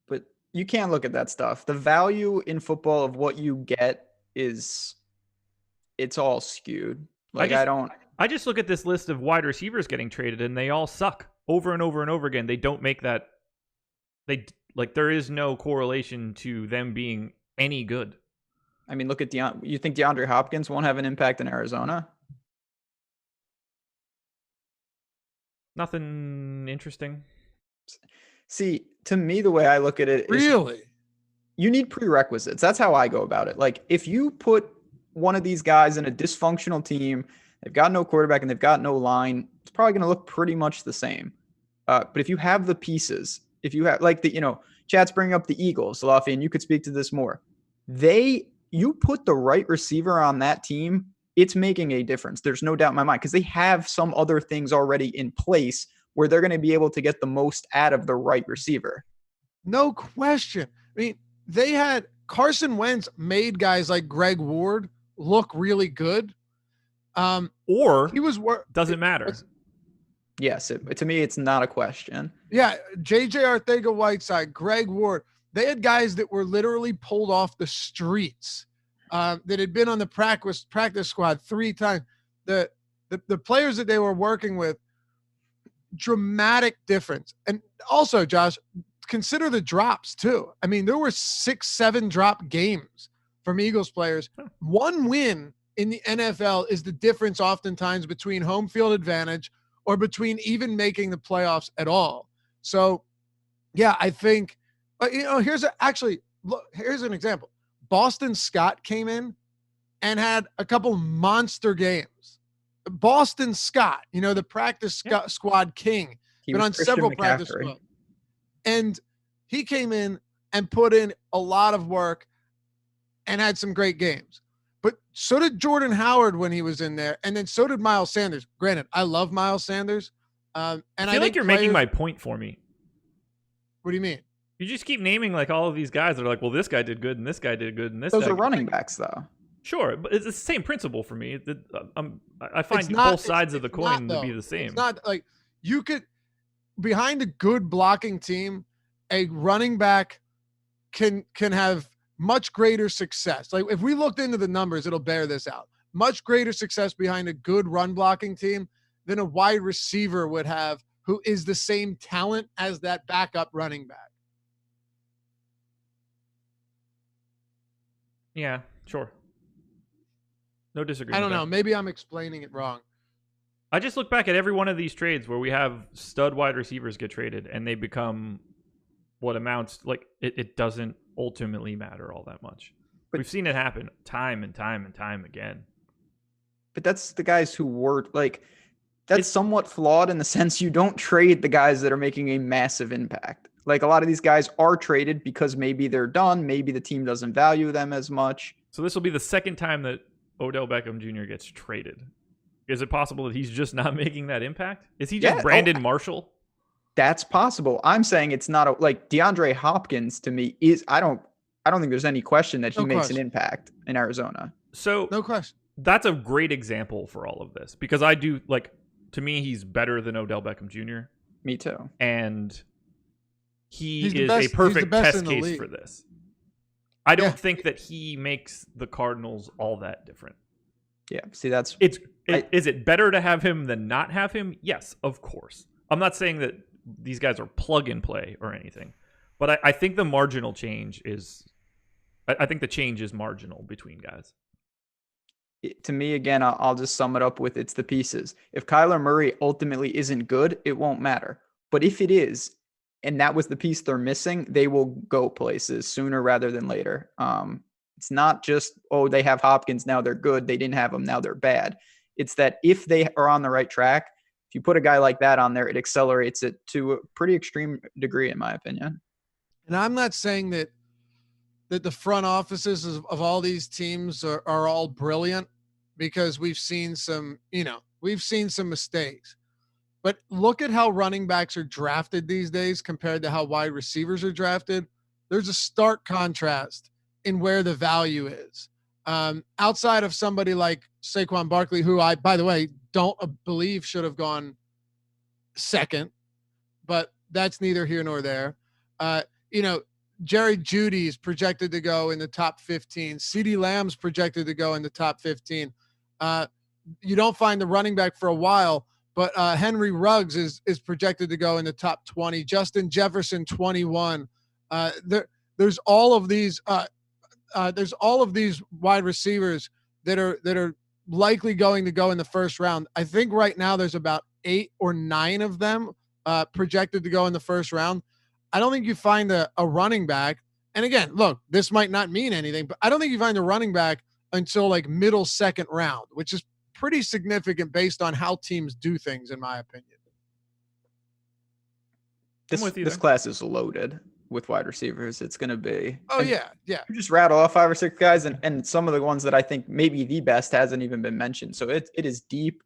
But you can't look at that stuff. The value in football of what you get it's all skewed. Like I just look at this list of wide receivers getting traded and they all suck over and over and over again. They don't make that. There is no correlation to them being any good. I mean, look at you think DeAndre Hopkins won't have an impact in Arizona? Nothing interesting. See, to me, the way I look at it is really, you need prerequisites. That's how I go about it. Like if you put one of these guys in a dysfunctional team, they've got no quarterback and they've got no line, it's probably going to look pretty much the same. But if you have the pieces, if you have Chad's bringing up the Eagles, Laffy, and you could speak to this more. You put the right receiver on that team, it's making a difference. There's no doubt in my mind because they have some other things already in place where they're going to be able to get the most out of the right receiver. No question. I mean, they had Carson Wentz made guys like Greg Ward look really good. Or he was doesn't matter. Yes, to me, it's not a question. Yeah, J.J. Arcega-Whiteside, Greg Ward, they had guys that were literally pulled off the streets that had been on the practice squad 3 times. The players that they were working with, dramatic difference. And also, Josh, consider the drops too. I mean, there were 6-7 drop games from Eagles players. One win in the NFL is the difference oftentimes between home field advantage or between even making the playoffs at all. So, yeah, I think, here's an example. Boston Scott came in and had a couple monster games. Boston Scott, the practice squad king, been on Christian several McCaffrey. practice squads. And he came in and put in a lot of work and had some great games. But so did Jordan Howard when he was in there. And then so did Miles Sanders. Granted, I love Miles Sanders. And I feel like you're making my point for me. What do you mean? You just keep naming like all of these guys that are like, well, this guy did good and this guy did good and this Those guy are running backs, though. Sure, but it's the same principle for me. I find both sides of the coin to be the same. It's not like you could, behind a good blocking team, a running back can have much greater success. Like if we looked into the numbers, it'll bear this out. Much greater success behind a good run blocking team than a wide receiver would have who is the same talent as that backup running back. Yeah, sure. No disagreement. I don't know. Maybe I'm explaining it wrong. I just look back at every one of these trades where we have stud wide receivers get traded and they become what amounts like it doesn't ultimately matter all that much. But we've seen it happen time and time and time again. But that's the guys who were like, that's somewhat flawed in the sense you don't trade the guys that are making a massive impact. Like a lot of these guys are traded because maybe they're done. Maybe the team doesn't value them as much. So this will be the second time that Odell Beckham Jr. gets traded. Is it possible that he's just not making that impact? Is he just Brandon Marshall? That's possible. I'm saying it's not like DeAndre Hopkins to me is I don't think there's any question that he makes an impact in Arizona. So no question. That's a great example for all of this because I do to me he's better than Odell Beckham Jr. Me too. And he is a perfect test case for this. I don't think that he makes the Cardinals all that different. Yeah, see, is it better to have him than not have him? Yes, of course. I'm not saying that these guys are plug and play or anything, but I think the marginal change is, I think the change is marginal between guys. To me, again, I'll just sum it up with it's the pieces. If Kyler Murray ultimately isn't good, it won't matter. But if it is, and that was the piece they're missing, they will go places sooner rather than later. It's not just, oh, they have Hopkins, now they're good. They didn't have him, now they're bad. It's that if they are on the right track, if you put a guy like that on there, it accelerates it to a pretty extreme degree, in my opinion. And I'm not saying that the front offices of all these teams are all brilliant, because we've seen some mistakes. But look at how running backs are drafted these days compared to how wide receivers are drafted. There's a stark contrast in where the value is. Outside of somebody like Saquon Barkley, who I, by the way, don't believe should have gone second, but that's neither here nor there. Jerry Jeudy is projected to go in the top 15. CeeDee Lamb's projected to go in the top 15. You don't find the running back for a while, but Henry Ruggs is projected to go in the top 20. Justin Jefferson, 21. There's all of these wide receivers that are likely going to go in the first round. I think right now there's about 8 or 9 of them projected to go in the first round. I don't think you find a running back. And again, look, this might not mean anything, but I don't think you find a running back until like middle second round, which is pretty significant based on how teams do things, in my opinion. This class is loaded with wide receivers. It's going to be. Oh, yeah. You just rattle off 5 or 6 guys, and some of the ones that I think maybe the best hasn't even been mentioned. So it is deep.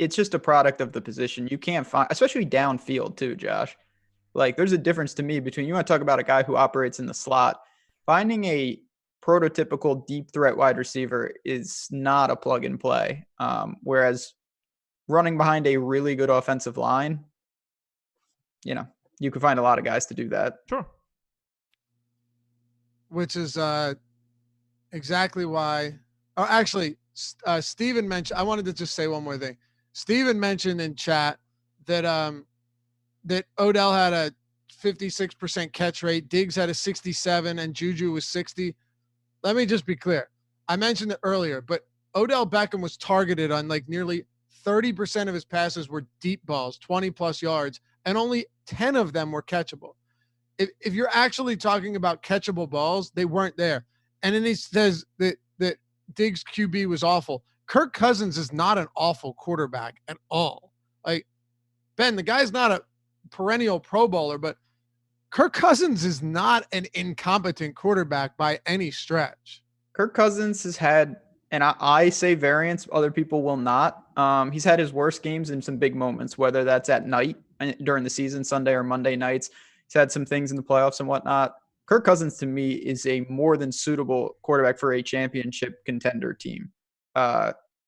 It's just a product of the position. You can't find, especially downfield too, Josh. Like, there's a difference to me between, you want to talk about a guy who operates in the slot, finding a prototypical deep threat wide receiver is not a plug and play. Whereas running behind a really good offensive line, you can find a lot of guys to do that. Sure. Which is exactly why. Oh, actually, Steven mentioned, I wanted to just say one more thing. Steven mentioned in chat that that Odell had a 56% catch rate, Diggs had a 67, and Juju was 60. Let me just be clear. I mentioned it earlier, but Odell Beckham was targeted on like nearly 30% of his passes were deep balls, 20 plus yards, and only 10 of them were catchable. If you're actually talking about catchable balls, they weren't there. And then he says that Diggs QB was awful. Kirk Cousins is not an awful quarterback at all. Like, Ben, the guy's not a perennial Pro Bowler, but Kirk Cousins is not an incompetent quarterback by any stretch. Kirk Cousins has had, and I say variance, other people will not. He's had his worst games in some big moments, whether that's at night during the season, Sunday or Monday nights. He's had some things in the playoffs and whatnot. Kirk Cousins, to me, is a more than suitable quarterback for a championship contender team.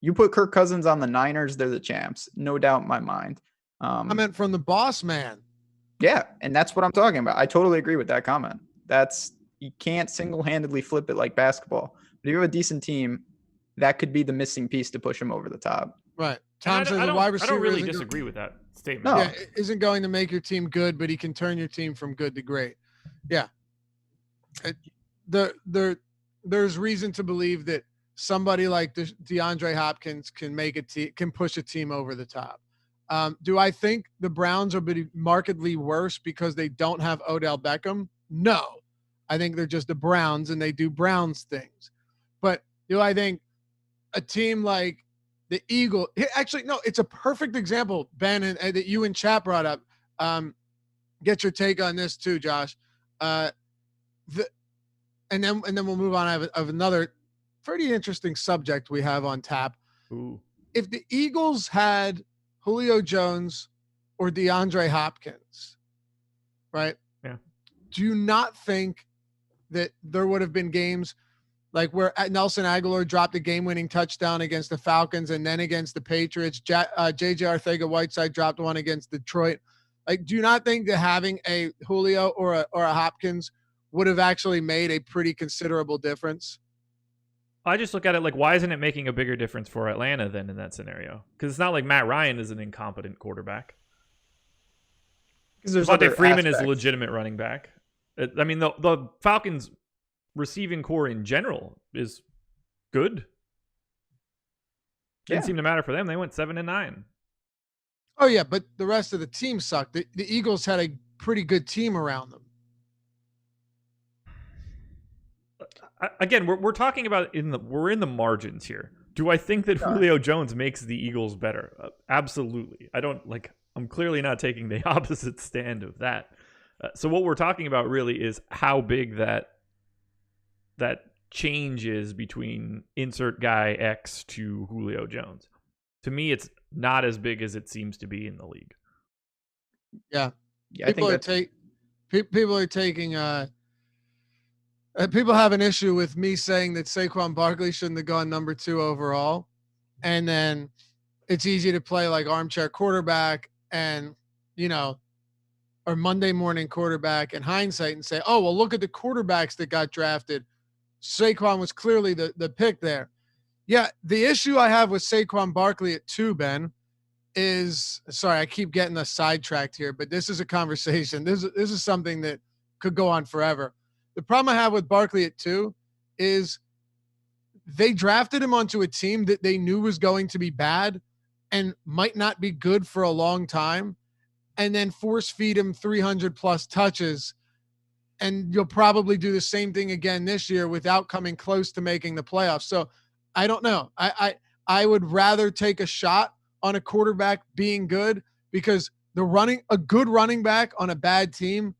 You put Kirk Cousins on the Niners, they're the champs. No doubt in my mind. I meant from the boss man. Yeah, and that's what I'm talking about. I totally agree with that comment. You can't single-handedly flip it like basketball. But if you have a decent team, that could be the missing piece to push him over the top. Right. Tom says the wide receiver. I don't really disagree with that statement. No. Yeah, isn't going to make your team good, but he can turn your team from good to great. Yeah. There's reason to believe that somebody like DeAndre Hopkins can push a team over the top. Do I think the Browns are markedly worse because they don't have Odell Beckham? No. I think they're just the Browns and they do Browns things. But do I think a team like the Eagles – actually, no, it's a perfect example, Ben, and that you and chat brought up. Get your take on this too, Josh. And then we'll move on. I have another pretty interesting subject we have on tap. Ooh. If the Eagles had Julio Jones or DeAndre Hopkins, right? Yeah. Do you not think that there would have been games like where Nelson Aguilar dropped a game-winning touchdown against the Falcons and then against the Patriots? J.J. Arcega-Whiteside dropped one against Detroit. Like, do you not think that having a Julio or a Hopkins would have actually made a pretty considerable difference? I just look at it like, why isn't it making a bigger difference for Atlanta then in that scenario? Because it's not like Matt Ryan is an incompetent quarterback. Because Devontae Freeman is a legitimate running back. I mean, the Falcons' receiving core in general is good. Didn't seem to matter for them. They went 7-9. Oh yeah, but the rest of the team sucked. The Eagles had a pretty good team around them. Again, we're talking about we're in the margins here. Do I think that Julio Jones makes the Eagles better? Absolutely. I'm clearly not taking the opposite stand of that. So what we're talking about really is how big that change is between insert guy X to Julio Jones. To me, it's not as big as it seems to be in the league. Yeah. People are taking people have an issue with me saying that Saquon Barkley shouldn't have gone number 2 overall. And then it's easy to play like armchair quarterback and, or Monday morning quarterback in hindsight and say, oh, well, look at the quarterbacks that got drafted. Saquon was clearly the pick there. Yeah, the issue I have with Saquon Barkley at 2, Ben, is – sorry, I keep getting us sidetracked here, but this is a conversation. This is something that could go on forever. The problem I have with Barkley at 2 is they drafted him onto a team that they knew was going to be bad and might not be good for a long time, and then force feed him 300-plus touches. And you'll probably do the same thing again this year without coming close to making the playoffs. So I don't know. I would rather take a shot on a quarterback being good, because a good running back on a bad team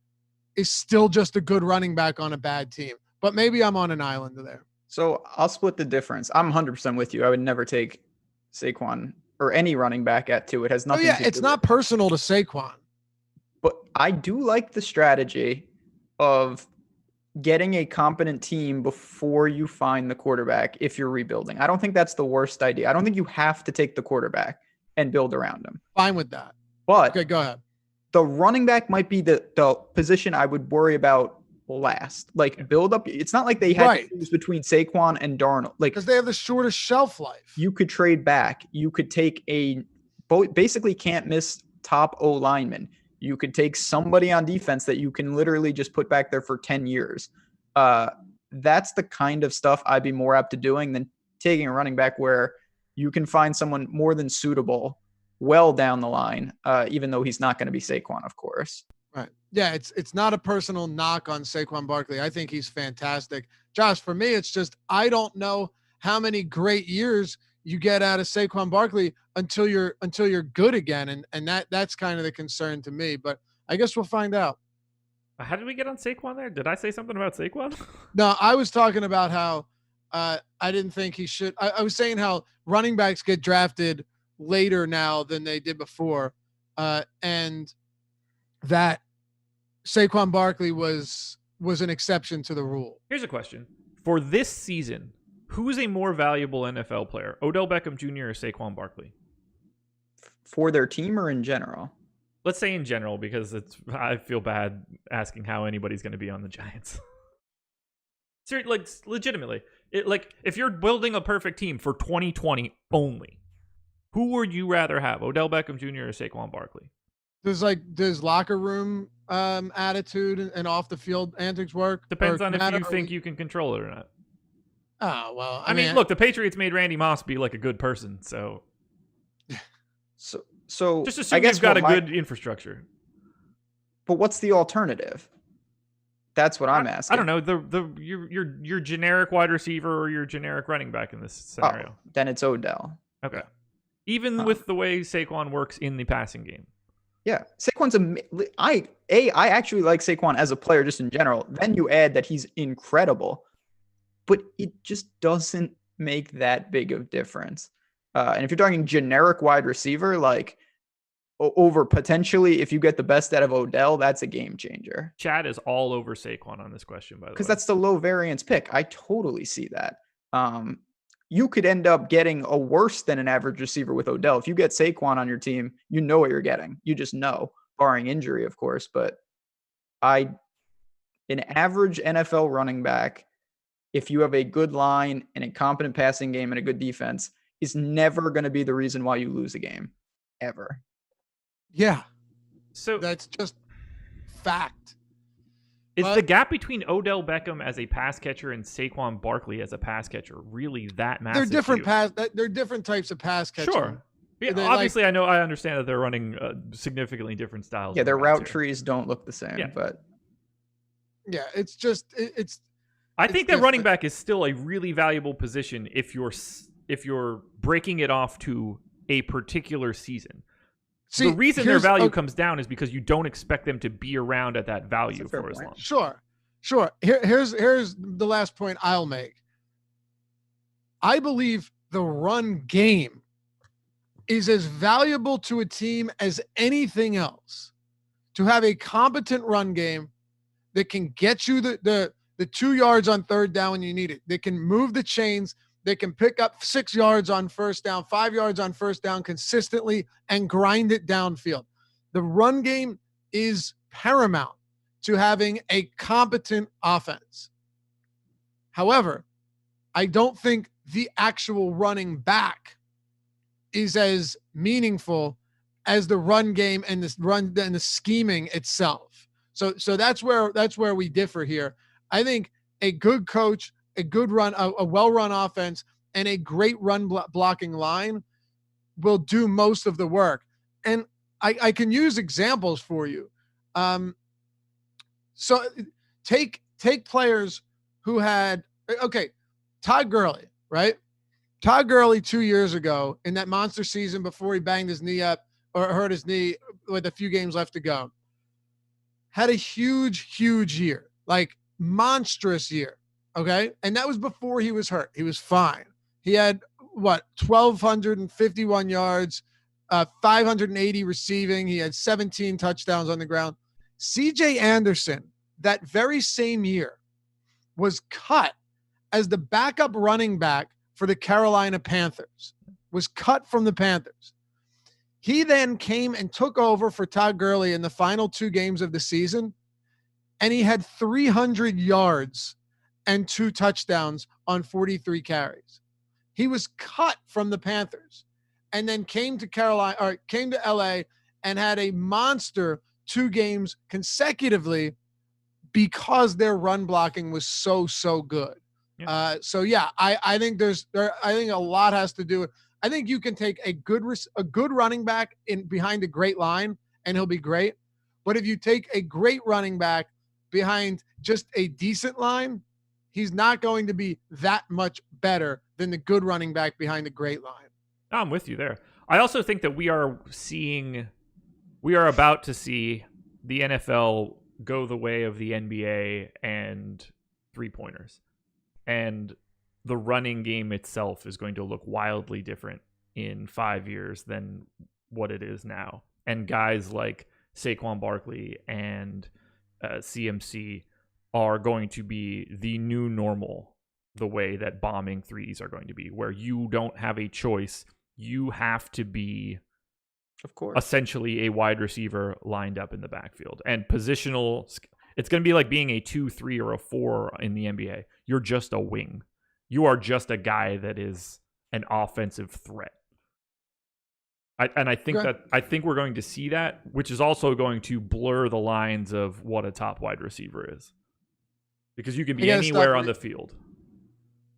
is still just a good running back on a bad team. But maybe I'm on an island there. So I'll split the difference. I'm 100% with you. I would never take Saquon or any running back at 2. It has nothing to do it's not personal to Saquon. But I do like the strategy of getting a competent team before you find the quarterback if you're rebuilding. I don't think that's the worst idea. I don't think you have to take the quarterback and build around him. Fine with that. But okay, go ahead. The running back might be the position I would worry about last. Like, build up. It's not like they had to choose between Saquon and Darnold. Like, because they have the shortest shelf life. You could trade back. You could take basically can't miss top O lineman. You could take somebody on defense that you can literally just put back there for 10 years. That's the kind of stuff I'd be more apt to doing than taking a running back where you can find someone more than suitable well down the line, even though he's not going to be Saquon, of course. Right. Yeah, it's not a personal knock on Saquon Barkley. I think he's fantastic. Josh, for me, it's just I don't know how many great years you get out of Saquon Barkley until you're good again, and that's kind of the concern to me. But I guess we'll find out. How did we get on Saquon there? Did I say something about Saquon? No, I was talking about how I didn't think he should. I was saying how running backs get drafted later now than they did before, and that Saquon Barkley was an exception to the rule. Here's a question. For this season, who is a more valuable NFL player, Odell Beckham Jr. or Saquon Barkley? For their team or in general? Let's say in general, because I feel bad asking how anybody's going to be on the Giants. Seriously, like, legitimately, if you're building a perfect team for 2020 only, who would you rather have, Odell Beckham Jr. or Saquon Barkley? Does locker room attitude and off the field antics work? Depends on if you think you can control it or not. Oh, well, I mean, look, the Patriots made Randy Moss be like a good person, so just assume you've got a good infrastructure. But what's the alternative? That's what I'm asking. I don't know. Your generic wide receiver or your generic running back in this scenario. Then it's Odell. Okay. Even with the way Saquon works in the passing game. Yeah, Saquon's I actually like Saquon as a player just in general. Then you add that he's incredible, but it just doesn't make that big of difference. And if you're talking generic wide receiver, like over potentially, if you get the best out of Odell, that's a game changer. Chad is all over Saquon on this question, by the way. Because that's the low variance pick. I totally see that. You could end up getting a worse than an average receiver with Odell. If you get Saquon on your team, you know what you're getting. You just know, barring injury, of course. But an average NFL running back, if you have a good line and a competent passing game and a good defense, is never going to be the reason why you lose a game, ever. Yeah. So that's just fact. Is the gap between Odell Beckham as a pass catcher and Saquon Barkley as a pass catcher really that massive? They're different types of pass catching. Sure. Yeah, obviously, I understand that they're running significantly different styles. Yeah, their route trees don't look the same, but yeah, it's just I think that running back is still a really valuable position if you're breaking it off to a particular season. See, the reason their value comes down is because you don't expect them to be around at that value for as long. Sure. Here's the last point I'll make. I believe the run game is as valuable to a team as anything else. To have a competent run game that can get you the 2 yards on third down when you need it. They can move the chains. They can pick up 6 yards on first down, 5 yards on first down consistently and grind it downfield. The run game is paramount to having a competent offense. However, I don't think the actual running back is as meaningful as the run game and the scheming itself. So that's where we differ here. I think a good coach, a good run, a well-run offense, and a great run blocking line will do most of the work. And I can use examples for you. So take players who had, Todd Gurley, right? Todd Gurley 2 years ago in that monster season before he banged his knee up or hurt his knee with a few games left to go, had a huge year, like monstrous year. Okay. And that was before he was hurt. He was fine. He had 1,251 yards, 580 receiving. He had 17 touchdowns on the ground. CJ Anderson that very same year was cut as the backup running back for the Carolina Panthers, was cut from the Panthers. He then came and took over for Todd Gurley in the final 2 games of the season, and he had 300 yards and 2 touchdowns on 43 carries. He was cut from the Panthers and then came to LA and had a monster 2 games consecutively because their run blocking was so good. Yeah. I think I think a lot has to do with. I think you can take a good running back in behind a great line and he'll be great. But if you take a great running back behind just a decent line, he's not going to be that much better than the good running back behind a great line. I'm with you there. I also think that we are about to see the NFL go the way of the NBA and 3-pointers. And the running game itself is going to look wildly different in 5 years than what it is now. And guys like Saquon Barkley and CMC are going to be the new normal, the way that bombing threes are going to be, where you don't have a choice. You have to be, of course, essentially a wide receiver lined up in the backfield. And positional, it's going to be like being a 2, 3, or a 4 in the NBA. You're just a wing. You are just a guy that is an offensive threat. I think we're going to see that, which is also going to blur the lines of what a top wide receiver is, because you can be anywhere on the field.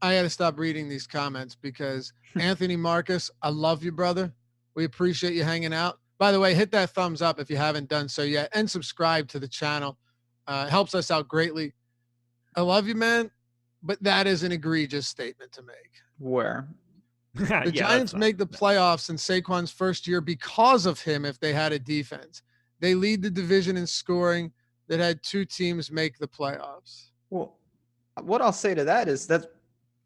I got to stop reading these comments because Anthony Marcus, I love you, brother. We appreciate you hanging out. By the way, hit that thumbs up if you haven't done so yet, and subscribe to the channel. It helps us out greatly. I love you, man, but that is an egregious statement to make. Where? The Giants make the playoffs in Saquon's first year because of him if they had a defense. They lead the division in scoring that had 2 teams make the playoffs. Well, what I'll say to that is that's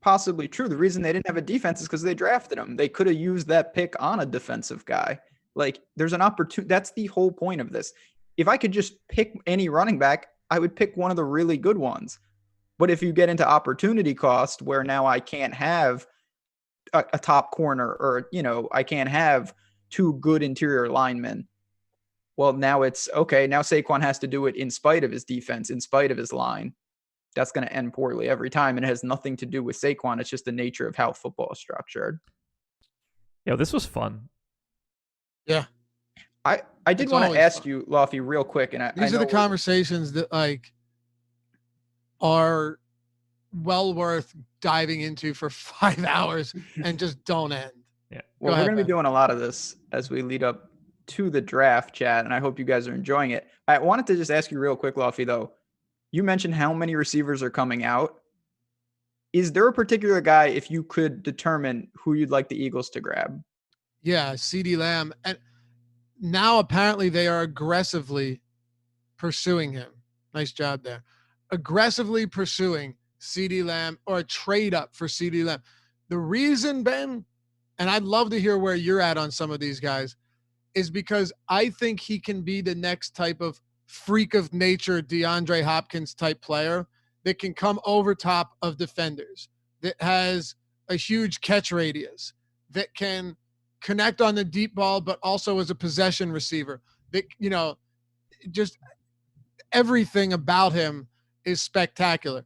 possibly true. The reason they didn't have a defense is because they drafted him. They could have used that pick on a defensive guy. Like, there's an opportunity. That's the whole point of this. If I could just pick any running back, I would pick one of the really good ones. But if you get into opportunity cost, where now I can't have a top corner, or, I can't have 2 good interior linemen, well, now it's okay. Now Saquon has to do it in spite of his defense, in spite of his line. That's going to end poorly every time. And it has nothing to do with Saquon. It's just the nature of how football is structured. Yeah, this was fun. Yeah. I did want to ask you, Luffy, real quick. And these are the conversations that are well worth diving into for 5 hours and just don't end. Yeah. Well, we're going to be doing a lot of this as we lead up to the draft, chat, and I hope you guys are enjoying it. I wanted to just ask you real quick, Luffy, though. You mentioned how many receivers are coming out. Is there a particular guy, if you could determine who you'd like the Eagles to grab? Yeah, CeeDee Lamb. And now apparently they are aggressively pursuing him. Nice job there. Aggressively pursuing CeeDee Lamb, or a trade up for CeeDee Lamb. The reason, Ben, and I'd love to hear where you're at on some of these guys, is because I think he can be the next type of freak of nature DeAndre Hopkins type player that can come over top of defenders, that has a huge catch radius, that can connect on the deep ball, but also as a possession receiver. That, you know, just everything about him is spectacular.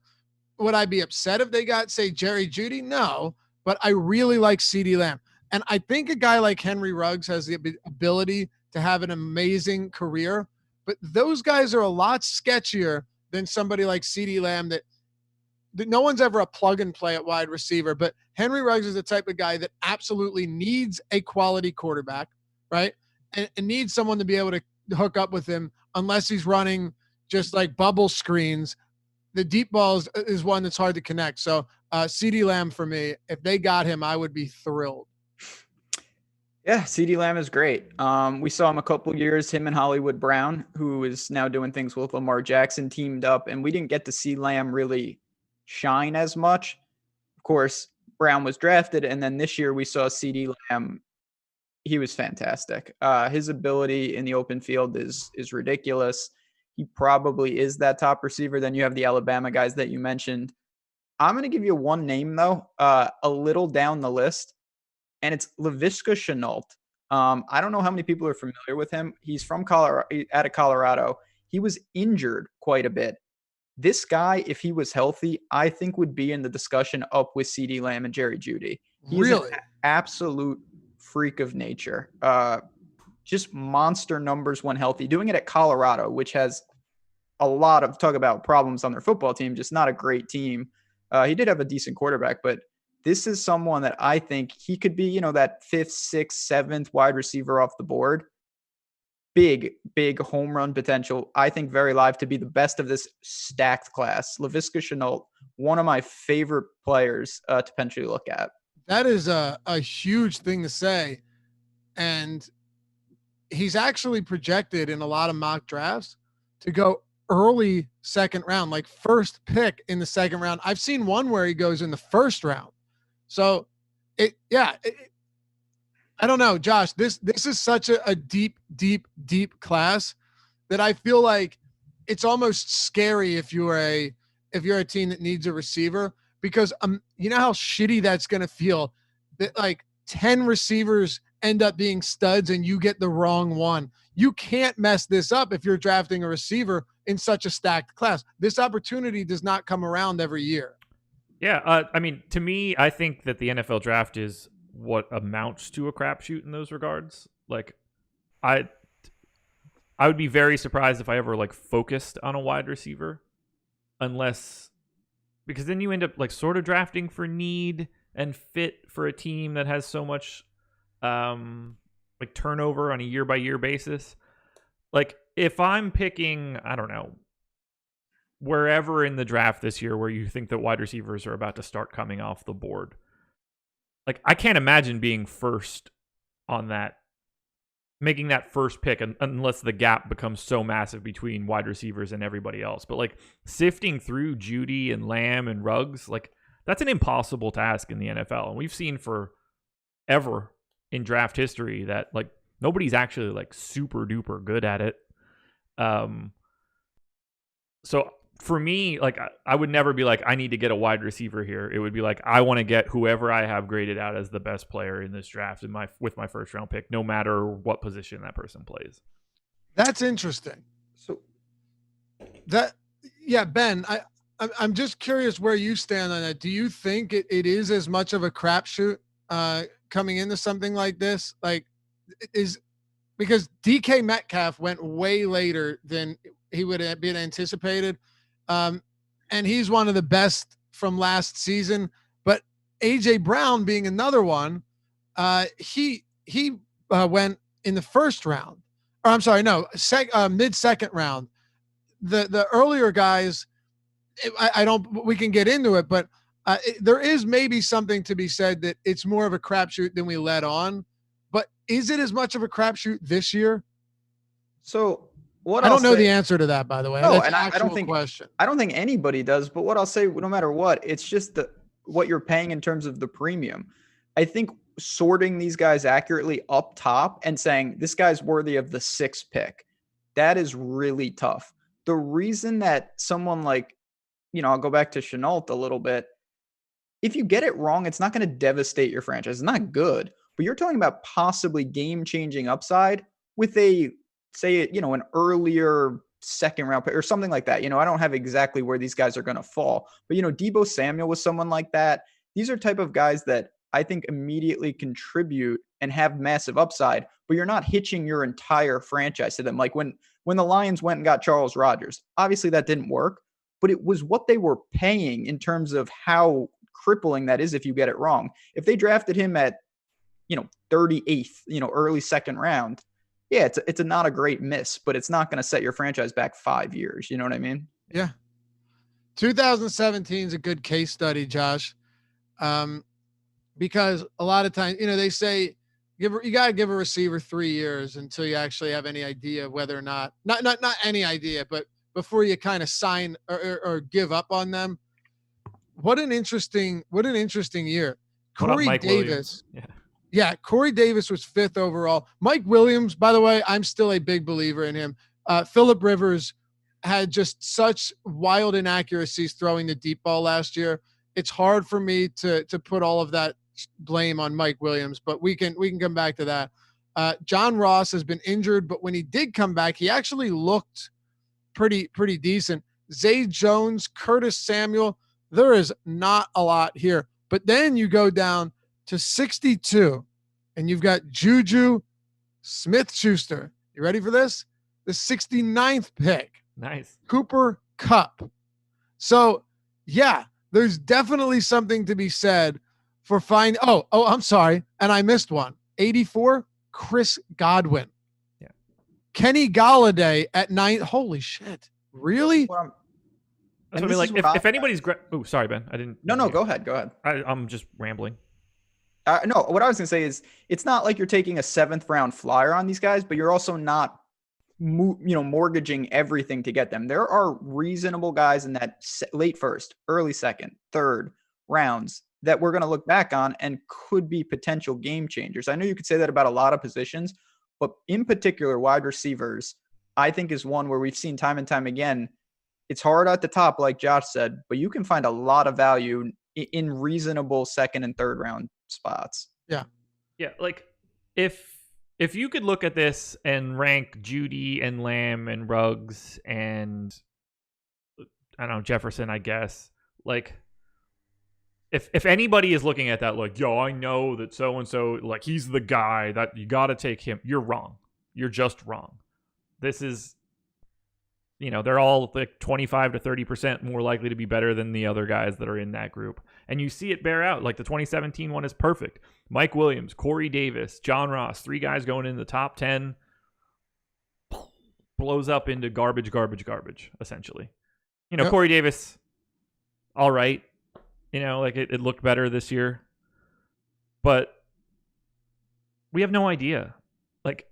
Would I be upset if they got, say, Jerry Jeudy? No, but I really like CeeDee Lamb. And I think a guy like Henry Ruggs has the ability to have an amazing career, but those guys are a lot sketchier than somebody like CeeDee Lamb that no one's ever a plug and play at wide receiver. But Henry Ruggs is the type of guy that absolutely needs a quality quarterback, right? And needs someone to be able to hook up with him unless he's running just like bubble screens. The deep ball is one that's hard to connect. So CeeDee Lamb for me, if they got him, I would be thrilled. Yeah, CeeDee Lamb is great. We saw him a couple years, him and Hollywood Brown, who is now doing things with Lamar Jackson, teamed up, and we didn't get to see Lamb really shine as much. Of course, Brown was drafted, and then this year we saw CeeDee Lamb. He was fantastic. His ability in the open field is ridiculous. He probably is that top receiver. Then you have the Alabama guys that you mentioned. I'm going to give you one name, though, a little down the list, and it's Laviska Shenault. I don't know how many people are familiar with him. He's from Colorado, out of Colorado. He was injured quite a bit. This guy, if he was healthy, I think would be in the discussion up with CeeDee Lamb and Jerry Jeudy. He's really an absolute freak of nature. Just monster numbers when healthy. Doing it at Colorado, which has a lot of talk about problems on their football team, just not a great team. He did have a decent quarterback, but this is someone that I think he could be, that 5th, 6th, 7th wide receiver off the board. Big home run potential. I think very live to be the best of this stacked class. Laviska Shenault, one of my favorite players to potentially look at. That is a huge thing to say. And he's actually projected in a lot of mock drafts to go early second round, like first pick in the second round. I've seen one where he goes in the first round. So I don't know, Josh, this is such a deep class that I feel like it's almost scary if you're a team that needs a receiver, because you know how shitty that's going to feel that like 10 receivers end up being studs and you get the wrong one. You can't mess this up if you're drafting a receiver in such a stacked class. This opportunity does not come around every year. Yeah, I mean, to me, I think that the NFL draft is what amounts to a crapshoot in those regards. Like, I would be very surprised if I ever like focused on a wide receiver, because then you end up like sort of drafting for need and fit for a team that has so much like turnover on a year by year basis. Like, if I'm picking, I don't know, wherever in the draft this year where you think that wide receivers are about to start coming off the board, like, I can't imagine being first on that, making that first pick unless the gap becomes so massive between wide receivers and everybody else. But like sifting through Jeudy and Lamb and Ruggs, like that's an impossible task in the NFL. And we've seen forever in draft history that like nobody's actually like super duper good at it. So for me, like I would never be like, I need to get a wide receiver here. It would be like, I want to get whoever I have graded out as the best player in this draft with my first round pick, no matter what position that person plays. That's interesting. So Ben, I'm just curious where you stand on that. Do you think it is as much of a crapshoot coming into something like this? Like, because DK Metcalf went way later than he would have been anticipated. And he's one of the best from last season, but AJ Brown being another one, He went in the first round, or I'm sorry, no, mid second round. The earlier guys, I don't. We can get into it, but there is maybe something to be said that it's more of a crapshoot than we let on. But is it as much of a crapshoot this year? So what I I'll don't know say, the answer to that, by the way. no, That's and an I don't actual think question. I don't think anybody does. But what I'll say, no matter what, it's just what you're paying in terms of the premium. I think sorting these guys accurately up top and saying this guy's worthy of the 6th pick, that is really tough. The reason that someone like, I'll go back to Chenault a little bit. If you get it wrong, it's not going to devastate your franchise. It's not good, but you're talking about possibly game-changing upside with an earlier second round pick or something like that. I don't have exactly where these guys are going to fall, but Deebo Samuel was someone like that. These are type of guys that I think immediately contribute and have massive upside, but you're not hitching your entire franchise to them. Like when the Lions went and got Charles Rodgers, obviously that didn't work, but it was what they were paying in terms of how crippling that is if you get it wrong. If they drafted him at 38th, early second round, yeah, it's not a great miss, but it's not going to set your franchise back 5 years. You know what I mean? Yeah. 2017 is a good case study, Josh, because a lot of times, they say you got to give a receiver 3 years until you actually have any idea whether or not any idea, but before you kind of sign or give up on them. What an interesting year. Corey Davis. Yeah, Corey Davis was 5th overall. Mike Williams, by the way, I'm still a big believer in him. Phillip Rivers had just such wild inaccuracies throwing the deep ball last year. It's hard for me to put all of that blame on Mike Williams, but we can come back to that. John Ross has been injured, but when he did come back, he actually looked pretty decent. Zay Jones, Curtis Samuel, there is not a lot here. But then you go down to 62, and you've got Juju Smith-Schuster. You ready for this? The 69th pick. Nice. Cooper Kupp. So, yeah, there's definitely something to be said for finding. Oh, I'm sorry. And I missed one. 84, Chris Godwin. Yeah. Kenny Golladay at 9. Holy shit. Really? Well, that's what I mean. Like, if anybody's oh, sorry, Ben. I didn't. No, go ahead. I'm just rambling. No, what I was going to say is it's not like you're taking a 7th round flyer on these guys, but you're also not, mortgaging everything to get them. There are reasonable guys in that late 1st, early 2nd, 3rd rounds that we're going to look back on and could be potential game changers. I know you could say that about a lot of positions, but in particular, wide receivers, I think is one where we've seen time and time again. It's hard at the top, like Josh said, but you can find a lot of value in reasonable 2nd and 3rd round spots. Yeah. Like if you could look at this and rank Judy and Lamb and Ruggs and I don't know, Jefferson, I guess, like if anybody is looking at that, like, I know that so-and-so, like, he's the guy that you got to take him. You're wrong. You're just wrong. This is, they're all like 25 to 30% more likely to be better than the other guys that are in that group. And you see it bear out. Like the 2017 one is perfect. Mike Williams, Corey Davis, John Ross, 3 guys going in the top 10, blows up into garbage, essentially. Yep. Corey Davis, all right. Like it looked better this year. But we have no idea. Like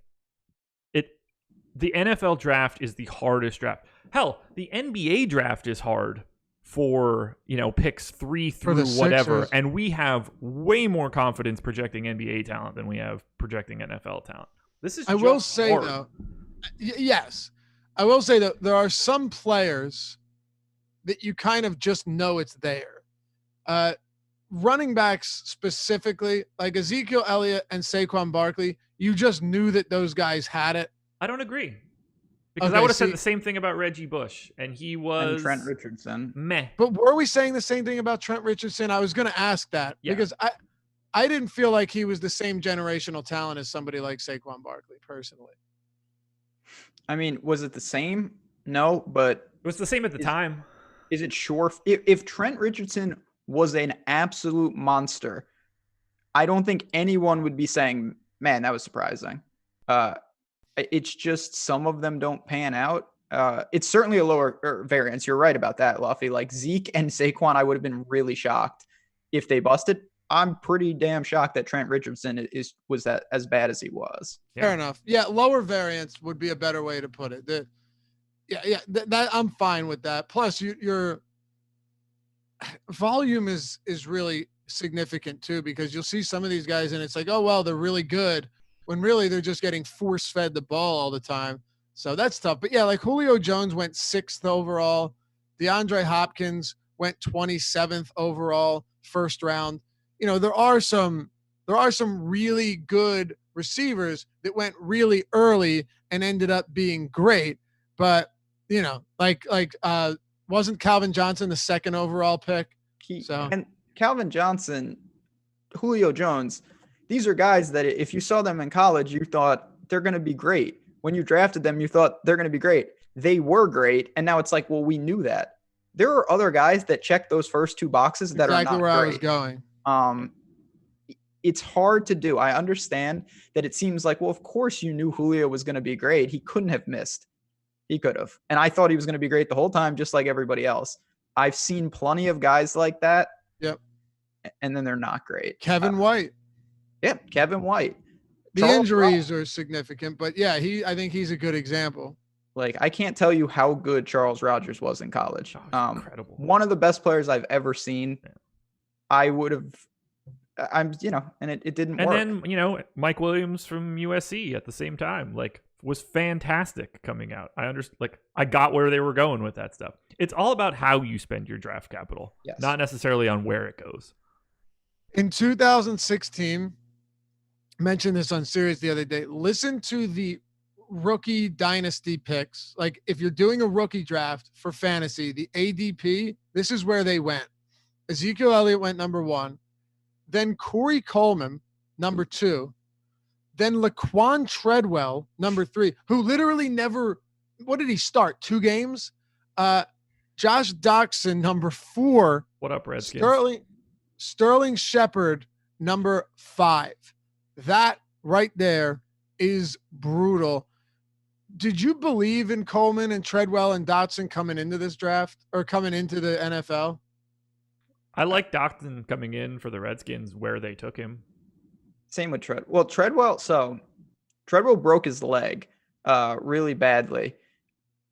the NFL draft is the hardest draft. Hell, the NBA draft is hard for, picks 3 through whatever. Sixers. And we have way more confidence projecting NBA talent than we have projecting NFL talent. This is I will say hard. Though, yes, I will say that there are some players that you kind of just know it's there. Running backs specifically, like Ezekiel Elliott and Saquon Barkley, you just knew that those guys had it. I don't agree. Because I would have said the same thing about Reggie Bush, and he was... And Trent Richardson. Meh. But were we saying the same thing about Trent Richardson? I was going to ask that because I didn't feel like he was the same generational talent as somebody like Saquon Barkley, personally. I mean, was it the same? No, but... It was the same at the time. Is it sure? If Trent Richardson was an absolute monster, I don't think anyone would be saying, man, that was surprising. It's just some of them don't pan out. It's certainly a lower variance. You're right about that, Luffy. Like Zeke and Saquon, I would have been really shocked if they busted. I'm pretty damn shocked that Trent Richardson was that as bad as he was. Fair enough. Yeah, lower variance would be a better way to put it. That I'm fine with that. Plus, your volume is really significant too, because you'll see some of these guys and it's like, oh well, they're really good, when really they're just getting force fed the ball all the time. So that's tough. But yeah, like Julio Jones went 6th overall. DeAndre Hopkins went 27th overall, first round. You know, there are some really good receivers that went really early and ended up being great. But, you know, wasn't Calvin Johnson the 2nd overall pick? And Calvin Johnson, Julio Jones, these are guys that if you saw them in college, you thought they're going to be great. When you drafted them, you thought they're going to be great. They were great. And now it's like, well, we knew that. There are other guys that check those first 2 boxes that are not where great. I was going. It's hard to do. I understand that it seems like, well, of course you knew Julio was going to be great. He couldn't have missed. He could have. And I thought he was going to be great the whole time, just like everybody else. I've seen plenty of guys like that. Yep. And then they're not great. Kevin White. Yeah, Kevin White. The injuries are significant, but yeah, I think he's a good example. Like, I can't tell you how good Charles Rogers was in college. Incredible. One of the best players I've ever seen. Yeah. I would have, and it didn't work. And then, Mike Williams from USC at the same time, was fantastic coming out. I got where they were going with that stuff. It's all about how you spend your draft capital, yes, not necessarily on where it goes. In 2016, mentioned this on Sirius the other day, listen to the rookie dynasty picks. Like if you're doing a rookie draft for fantasy, the ADP, this is where they went. Ezekiel Elliott went number 1, then Corey Coleman, number 2, then Laquan Treadwell, number 3, who literally never, what did he start? 2 games? Josh Doxson, number 4. What up, Redskins? Sterling Shepard, number 5. That right there is brutal. Did you believe in Coleman and Treadwell and Dotson coming into this draft or coming into the NFL? I like Dotson coming in for the Redskins where they took him. Same with Treadwell. Well, Treadwell broke his leg really badly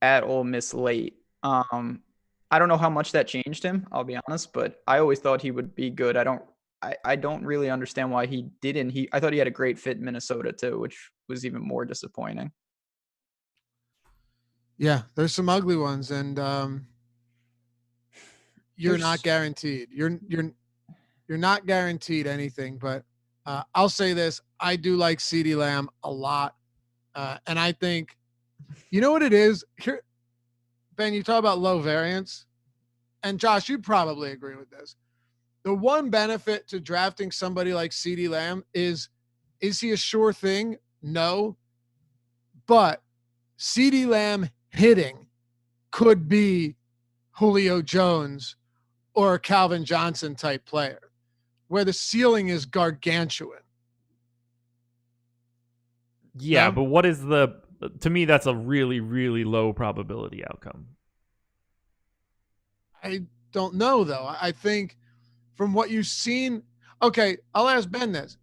at Ole Miss late. I don't know how much that changed him, I'll be honest, but I always thought he would be good. I don't really understand why he didn't. I thought he had a great fit in Minnesota too, which was even more disappointing. Yeah, there's some ugly ones, and you're not guaranteed. You're not guaranteed anything, but I'll say this: I do like CeeDee Lamb a lot, and I think, you know what it is here, Ben. You talk about low variance, and Josh, you'd probably agree with this. The one benefit to drafting somebody like CeeDee Lamb is he a sure thing? No, but CeeDee Lamb hitting could be Julio Jones or a Calvin Johnson type player, where the ceiling is gargantuan. Yeah, but what is to me, that's a really, really low probability outcome. I don't know, though. I think from what you've seen, okay, I'll ask Ben this.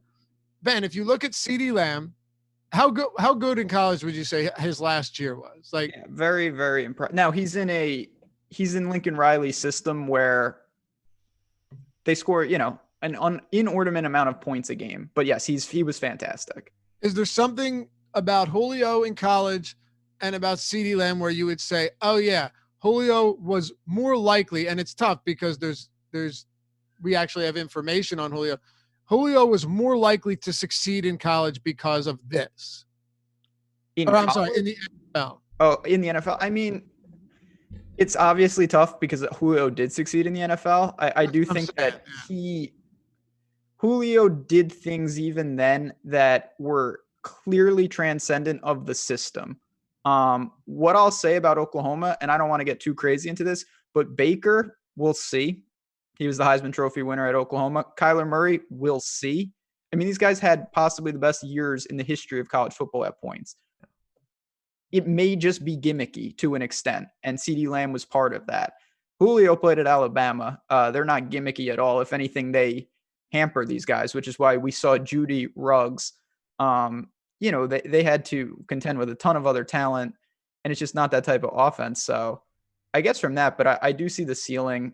Ben, if you look at CeeDee Lamb, how good in college would you say his last year was? Like, yeah, very, very impressive. Now he's in Lincoln Riley's system where they score, an inordinate amount of points a game. But yes, he was fantastic. Is there something about Julio in college and about CeeDee Lamb where you would say, oh yeah, Julio was more likely, and it's tough because we actually have information on Julio. Julio was more likely to succeed in college because of this. In the NFL. Oh, in the NFL. I mean, it's obviously tough because Julio did succeed in the NFL. I do think that Julio did things even then that were clearly transcendent of the system. What I'll say about Oklahoma, and I don't want to get too crazy into this, but Baker, we'll see. He was the Heisman Trophy winner at Oklahoma. Kyler Murray, we'll see. I mean, these guys had possibly the best years in the history of college football at points. It may just be gimmicky to an extent, and CeeDee Lamb was part of that. Julio played at Alabama. They're not gimmicky at all. If anything, they hamper these guys, which is why we saw Judy Ruggs. They had to contend with a ton of other talent, and it's just not that type of offense. So I guess from that, but I do see the ceiling,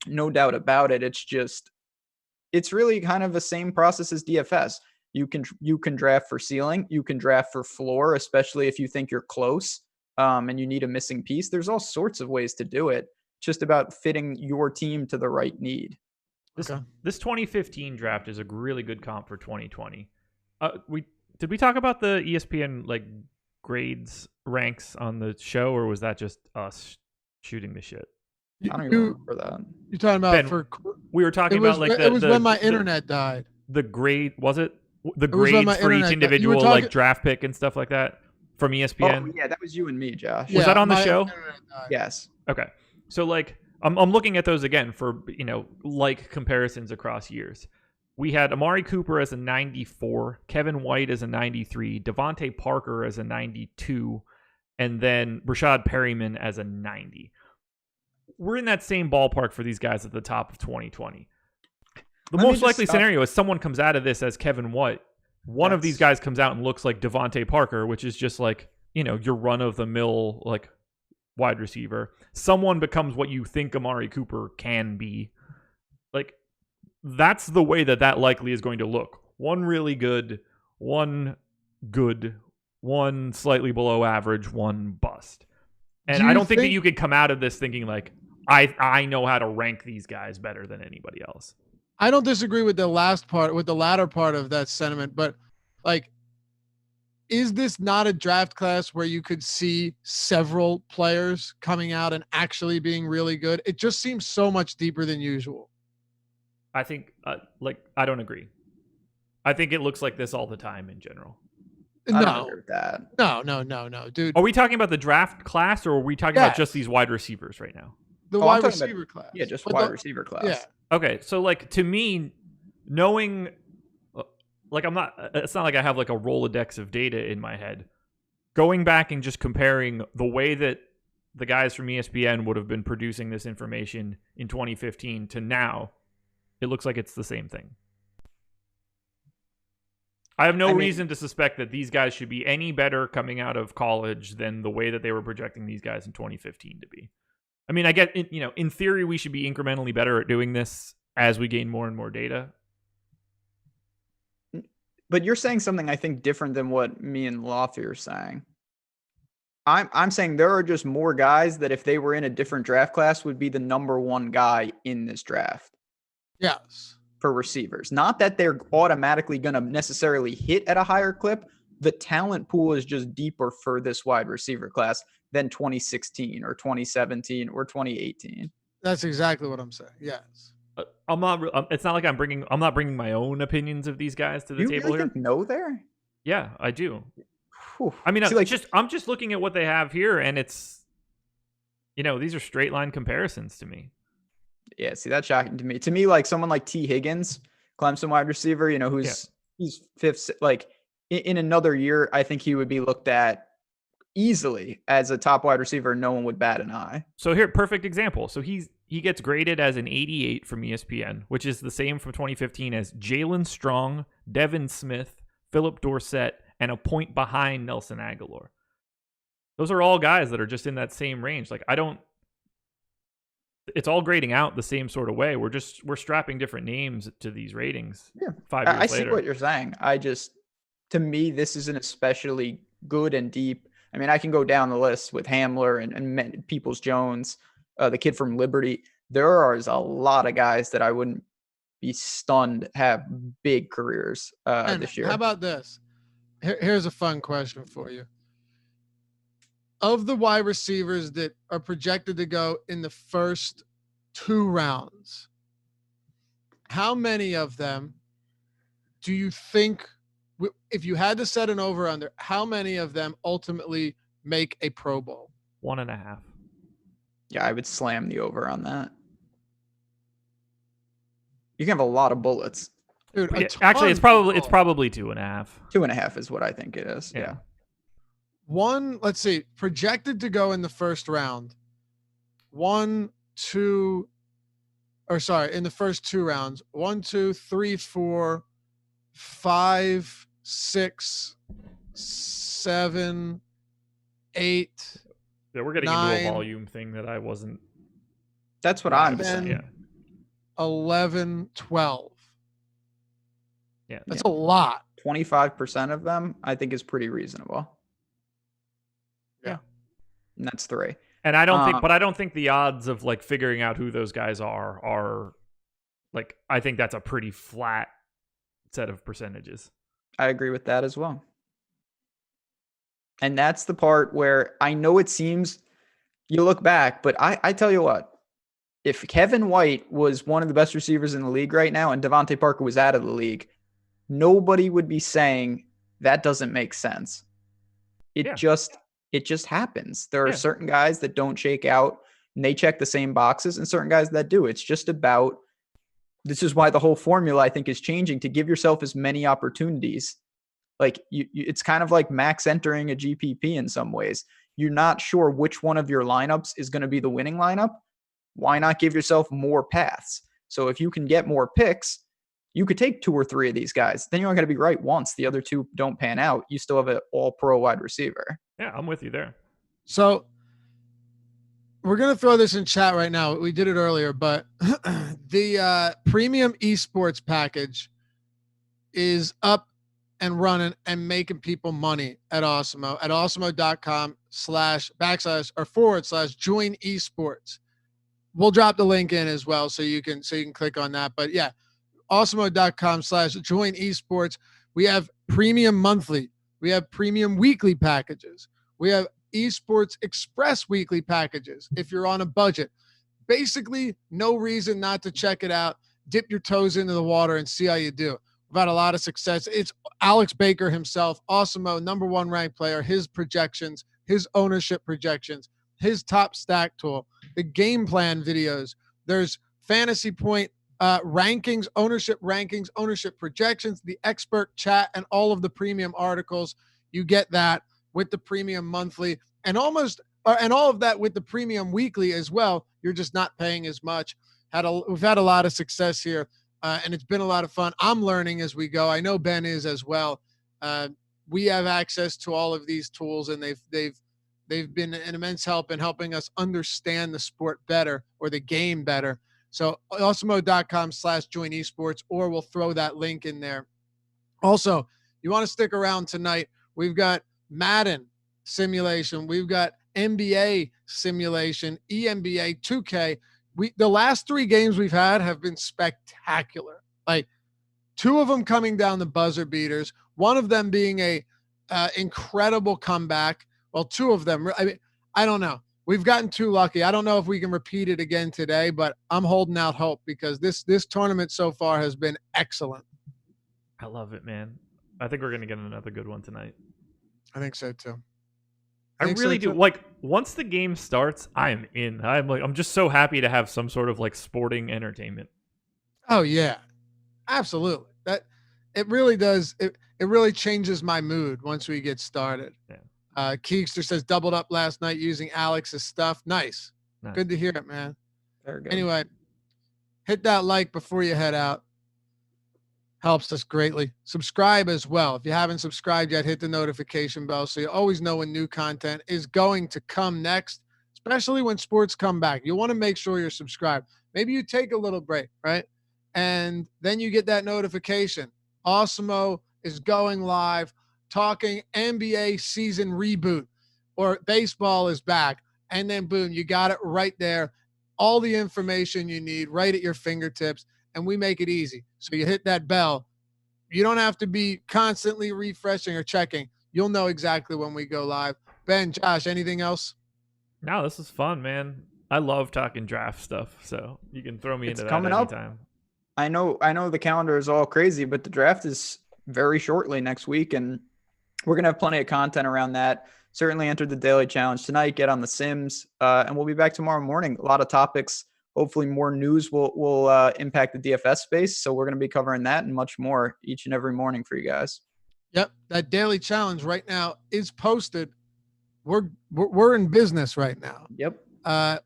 no doubt about it. It's really kind of the same process as DFS. You can draft for ceiling, you can draft for floor, especially if you think you're close and you need a missing piece. There's all sorts of ways to do it. It's just about fitting your team to the right need. This 2015 draft is a really good comp for 2020. Did we talk about the ESPN like grades ranks on the show, or was that just us shooting the shit? I don't even remember that. You're talking about Ben, we were talking about like it was when my internet died. The grade was it? The grades for each individual like draft pick and stuff like that from ESPN. Oh yeah, that was you and me, Josh. Was that on the show? Yes. Okay. So like I'm looking at those again for like comparisons across years. We had Amari Cooper as a 94, Kevin White as a 93, Devontae Parker as a 92, and then Rashad Perryman as a 90. We're in that same ballpark for these guys at the top of 2020. The most likely scenario is someone comes out of this as Kevin White. One of these guys comes out and looks like Devontae Parker, which is just like, your run-of-the-mill like wide receiver. Someone becomes what you think Amari Cooper can be. Like, that's the way that likely is going to look. One really good, one slightly below average, one bust. And I don't think that you could come out of this thinking like, I know how to rank these guys better than anybody else. I don't disagree with the latter part of that sentiment, but like, is this not a draft class where you could see several players coming out and actually being really good? It just seems so much deeper than usual. I think, I don't agree. I think it looks like this all the time in general. No, dude. Are we talking about the draft class, or are we talking about just these wide receivers right now? The wide receiver class. Yeah, just wide receiver class. Yeah. Okay, so like to me, knowing, like it's not like I have like a Rolodex of data in my head. Going back and just comparing the way that the guys from ESPN would have been producing this information in 2015 to now, it looks like it's the same thing. I have no reason to suspect that these guys should be any better coming out of college than the way that they were projecting these guys in 2015 to be. I mean, I get, in theory, we should be incrementally better at doing this as we gain more and more data. But you're saying something, I think, different than what me and Lofty are saying. I'm saying there are just more guys that if they were in a different draft class would be the number one guy in this draft. Yes. For receivers. Not that they're automatically going to necessarily hit at a higher clip. The talent pool is just deeper for this wide receiver class than 2016 or 2017 or 2018. That's exactly what I'm saying. Yes. I'm not. It's not like I'm not bringing my own opinions of these guys to the table really here. Think no, there. Yeah, I do. Whew. I mean, I'm just looking at what they have here, and it's, these are straight line comparisons to me. Yeah, see, that's shocking to me. To me, like someone like T. Higgins, Clemson wide receiver, he's fifth. Like in another year, I think he would be looked at easily as a top wide receiver. No one would bat an eye. So here, perfect example. So he gets graded as an 88 from ESPN, which is the same from 2015 as Jalen Strong, Devin Smith, Philip Dorsett, and a point behind Nelson Aguilar. Those are all guys that are just in that same range. Like it's all grading out the same sort of way. We're strapping different names to these ratings. Yeah. 5 years later. I see what you're saying. To me, this is an especially good and deep. I mean, I can go down the list with Hamler and Peoples-Jones, the kid from Liberty. There are a lot of guys that I wouldn't be stunned have big careers this year. How about this? Here's a fun question for you. Of the wide receivers that are projected to go in the first 2 rounds, how many of them do you think, if you had to set an over-under, how many of them ultimately make a Pro Bowl? 1.5. Yeah, I would slam the over on that. You can have a lot of bullets. Dude, Yeah, actually, it's probably 2.5. 2.5 is what I think it is. Yeah. Let's see, projected to go in the first round. In the first 2 rounds. 1, 2, 3, 4, 5, 6, 7, 8. Yeah, we're getting 9, into a volume thing that I wasn't. That's what I'm saying. Yeah. 11, 12. Yeah. That's a lot. 25% of them, I think, is pretty reasonable. Yeah. And that's 3. And I don't think the odds of like figuring out who those guys are like, I think that's a pretty flat set of percentages. I agree with that as well. And that's the part where I know it seems, you look back, but I tell you what, if Kevin White was one of the best receivers in the league right now and Devontae Parker was out of the league, nobody would be saying that doesn't make sense. It just happens. There are certain guys that don't shake out and they check the same boxes, and certain guys that do. It's just about, this is why the whole formula I think is changing, to give yourself as many opportunities. Like it's kind of like max entering a GPP in some ways. You're not sure which one of your lineups is going to be the winning lineup. Why not give yourself more paths? So if you can get more picks, you could take 2 or 3 of these guys. Then you're not going to be right once the other 2 don't pan out. You still have an all-pro wide receiver. Yeah, I'm with you there. So we're going to throw this in chat right now. We did it earlier, but the premium esports package is up and running and making people money at Awesemo at awesemo.com//join esports. We'll drop the link in as well so you can click on that. But yeah, awesemo.com/join esports. We have premium monthly. We have premium weekly packages. We have esports express weekly packages if you're on a budget. Basically, no reason not to check it out. Dip your toes into the water and see how you do. We've had a lot of success. It's Alex Baker himself, Awesemo, #1 ranked player, his projections, his ownership projections, his top stack tool, the game plan videos. There's fantasy point rankings, ownership projections, the expert chat, and all of the premium articles. You get that with the premium monthly and all of that with the premium weekly as well. You're just not paying as much. We've had a lot of success here. And it's been a lot of fun. I'm learning as we go. I know Ben is as well. We have access to all of these tools, and they've been an immense help in helping us understand the sport better, or the game better. So awesemo.com/join esports, or we'll throw that link in there. Also, you want to stick around tonight. We've got Madden simulation. We've got NBA simulation, ENBA 2K. The last 3 games we've had have been spectacular. Like 2 of them coming down the buzzer beaters, one of them being a incredible comeback. Well, 2 of them, I don't know. We've gotten too lucky. I don't know if we can repeat it again today, but I'm holding out hope because this tournament so far has been excellent. I love it, man. I think we're going to get another good one tonight. I think so too. I really do. Like, once the game starts, I am in. I'm just so happy to have some sort of like sporting entertainment. Oh yeah, absolutely. That it really does. It really changes my mood once we get started. Yeah. Keekster says doubled up last night using Alex's stuff. Nice. Good to hear it, man. Very good. Anyway, hit that like before you head out. Helps us greatly. Subscribe as well. If you haven't subscribed yet, hit the notification bell so you always know when new content is going to come next, especially when sports come back. You want to make sure you're subscribed. Maybe you take a little break, right? And then you get that notification. Awesemo is going live, talking NBA season reboot, or baseball is back. And then boom, you got it right there. All the information you need right at your fingertips. And we make it easy. So you hit that bell. You don't have to be constantly refreshing or checking. You'll know exactly when we go live. Ben, Josh, anything else? No, this is fun, man. I love talking draft stuff, so you can throw me into that coming anytime. I know the calendar is all crazy, but the draft is very shortly next week, and we're going to have plenty of content around that. Certainly enter the daily challenge tonight, get on the Sims, and we'll be back tomorrow morning. A lot of topics hopefully more news will impact the DFS space. So we're going to be covering that and much more each and every morning for you guys. Yep, that daily challenge right now is posted. We're in business right now. Yep.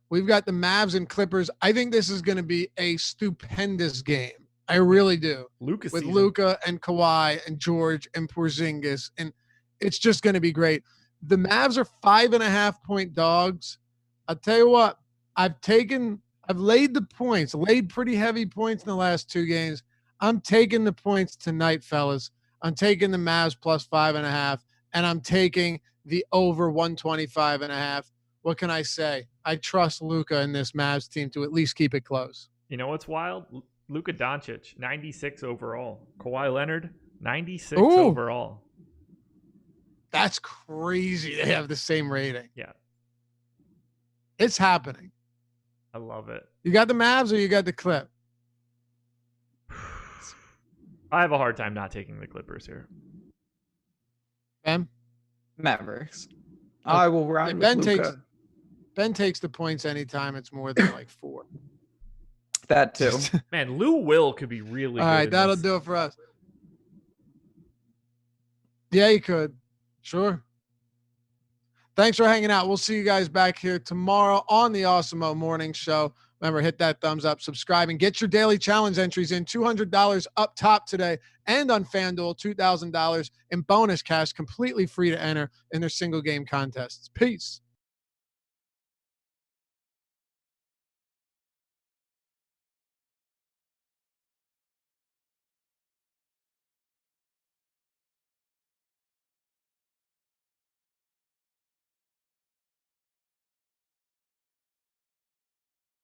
We've got the Mavs and Clippers. I think this is going to be a stupendous game. I really do. Lucas with season. Luka and Kawhi and George and Porzingis, and it's just going to be great. The Mavs are 5.5 point dogs. I'll tell you what, I've laid the points, laid pretty heavy points in the last 2 games. I'm taking the points tonight, fellas. I'm taking the Mavs plus 5.5, and I'm taking the over 125.5. What can I say? I trust Luka and this Mavs team to at least keep it close. You know what's wild? Luka Doncic, 96 overall. Kawhi Leonard, 96 Ooh. overall. That's crazy. They have the same rating. Yeah. It's happening. I love it. You got the Mavs or you got the Clip? I have a hard time not taking the Clippers here. Ben? Mavericks. I will ride with Luka. Ben takes the points anytime it's more than like 4. That too. Man, Lou Will could be really All good. right, that'll do it for us. Yeah, you could. Sure. Thanks for hanging out. We'll see you guys back here tomorrow on the Awesemo Morning Show. Remember, hit that thumbs up, subscribe, and get your daily challenge entries in. $200 up top today and on FanDuel, $2,000 in bonus cash, completely free to enter in their single game contests. Peace.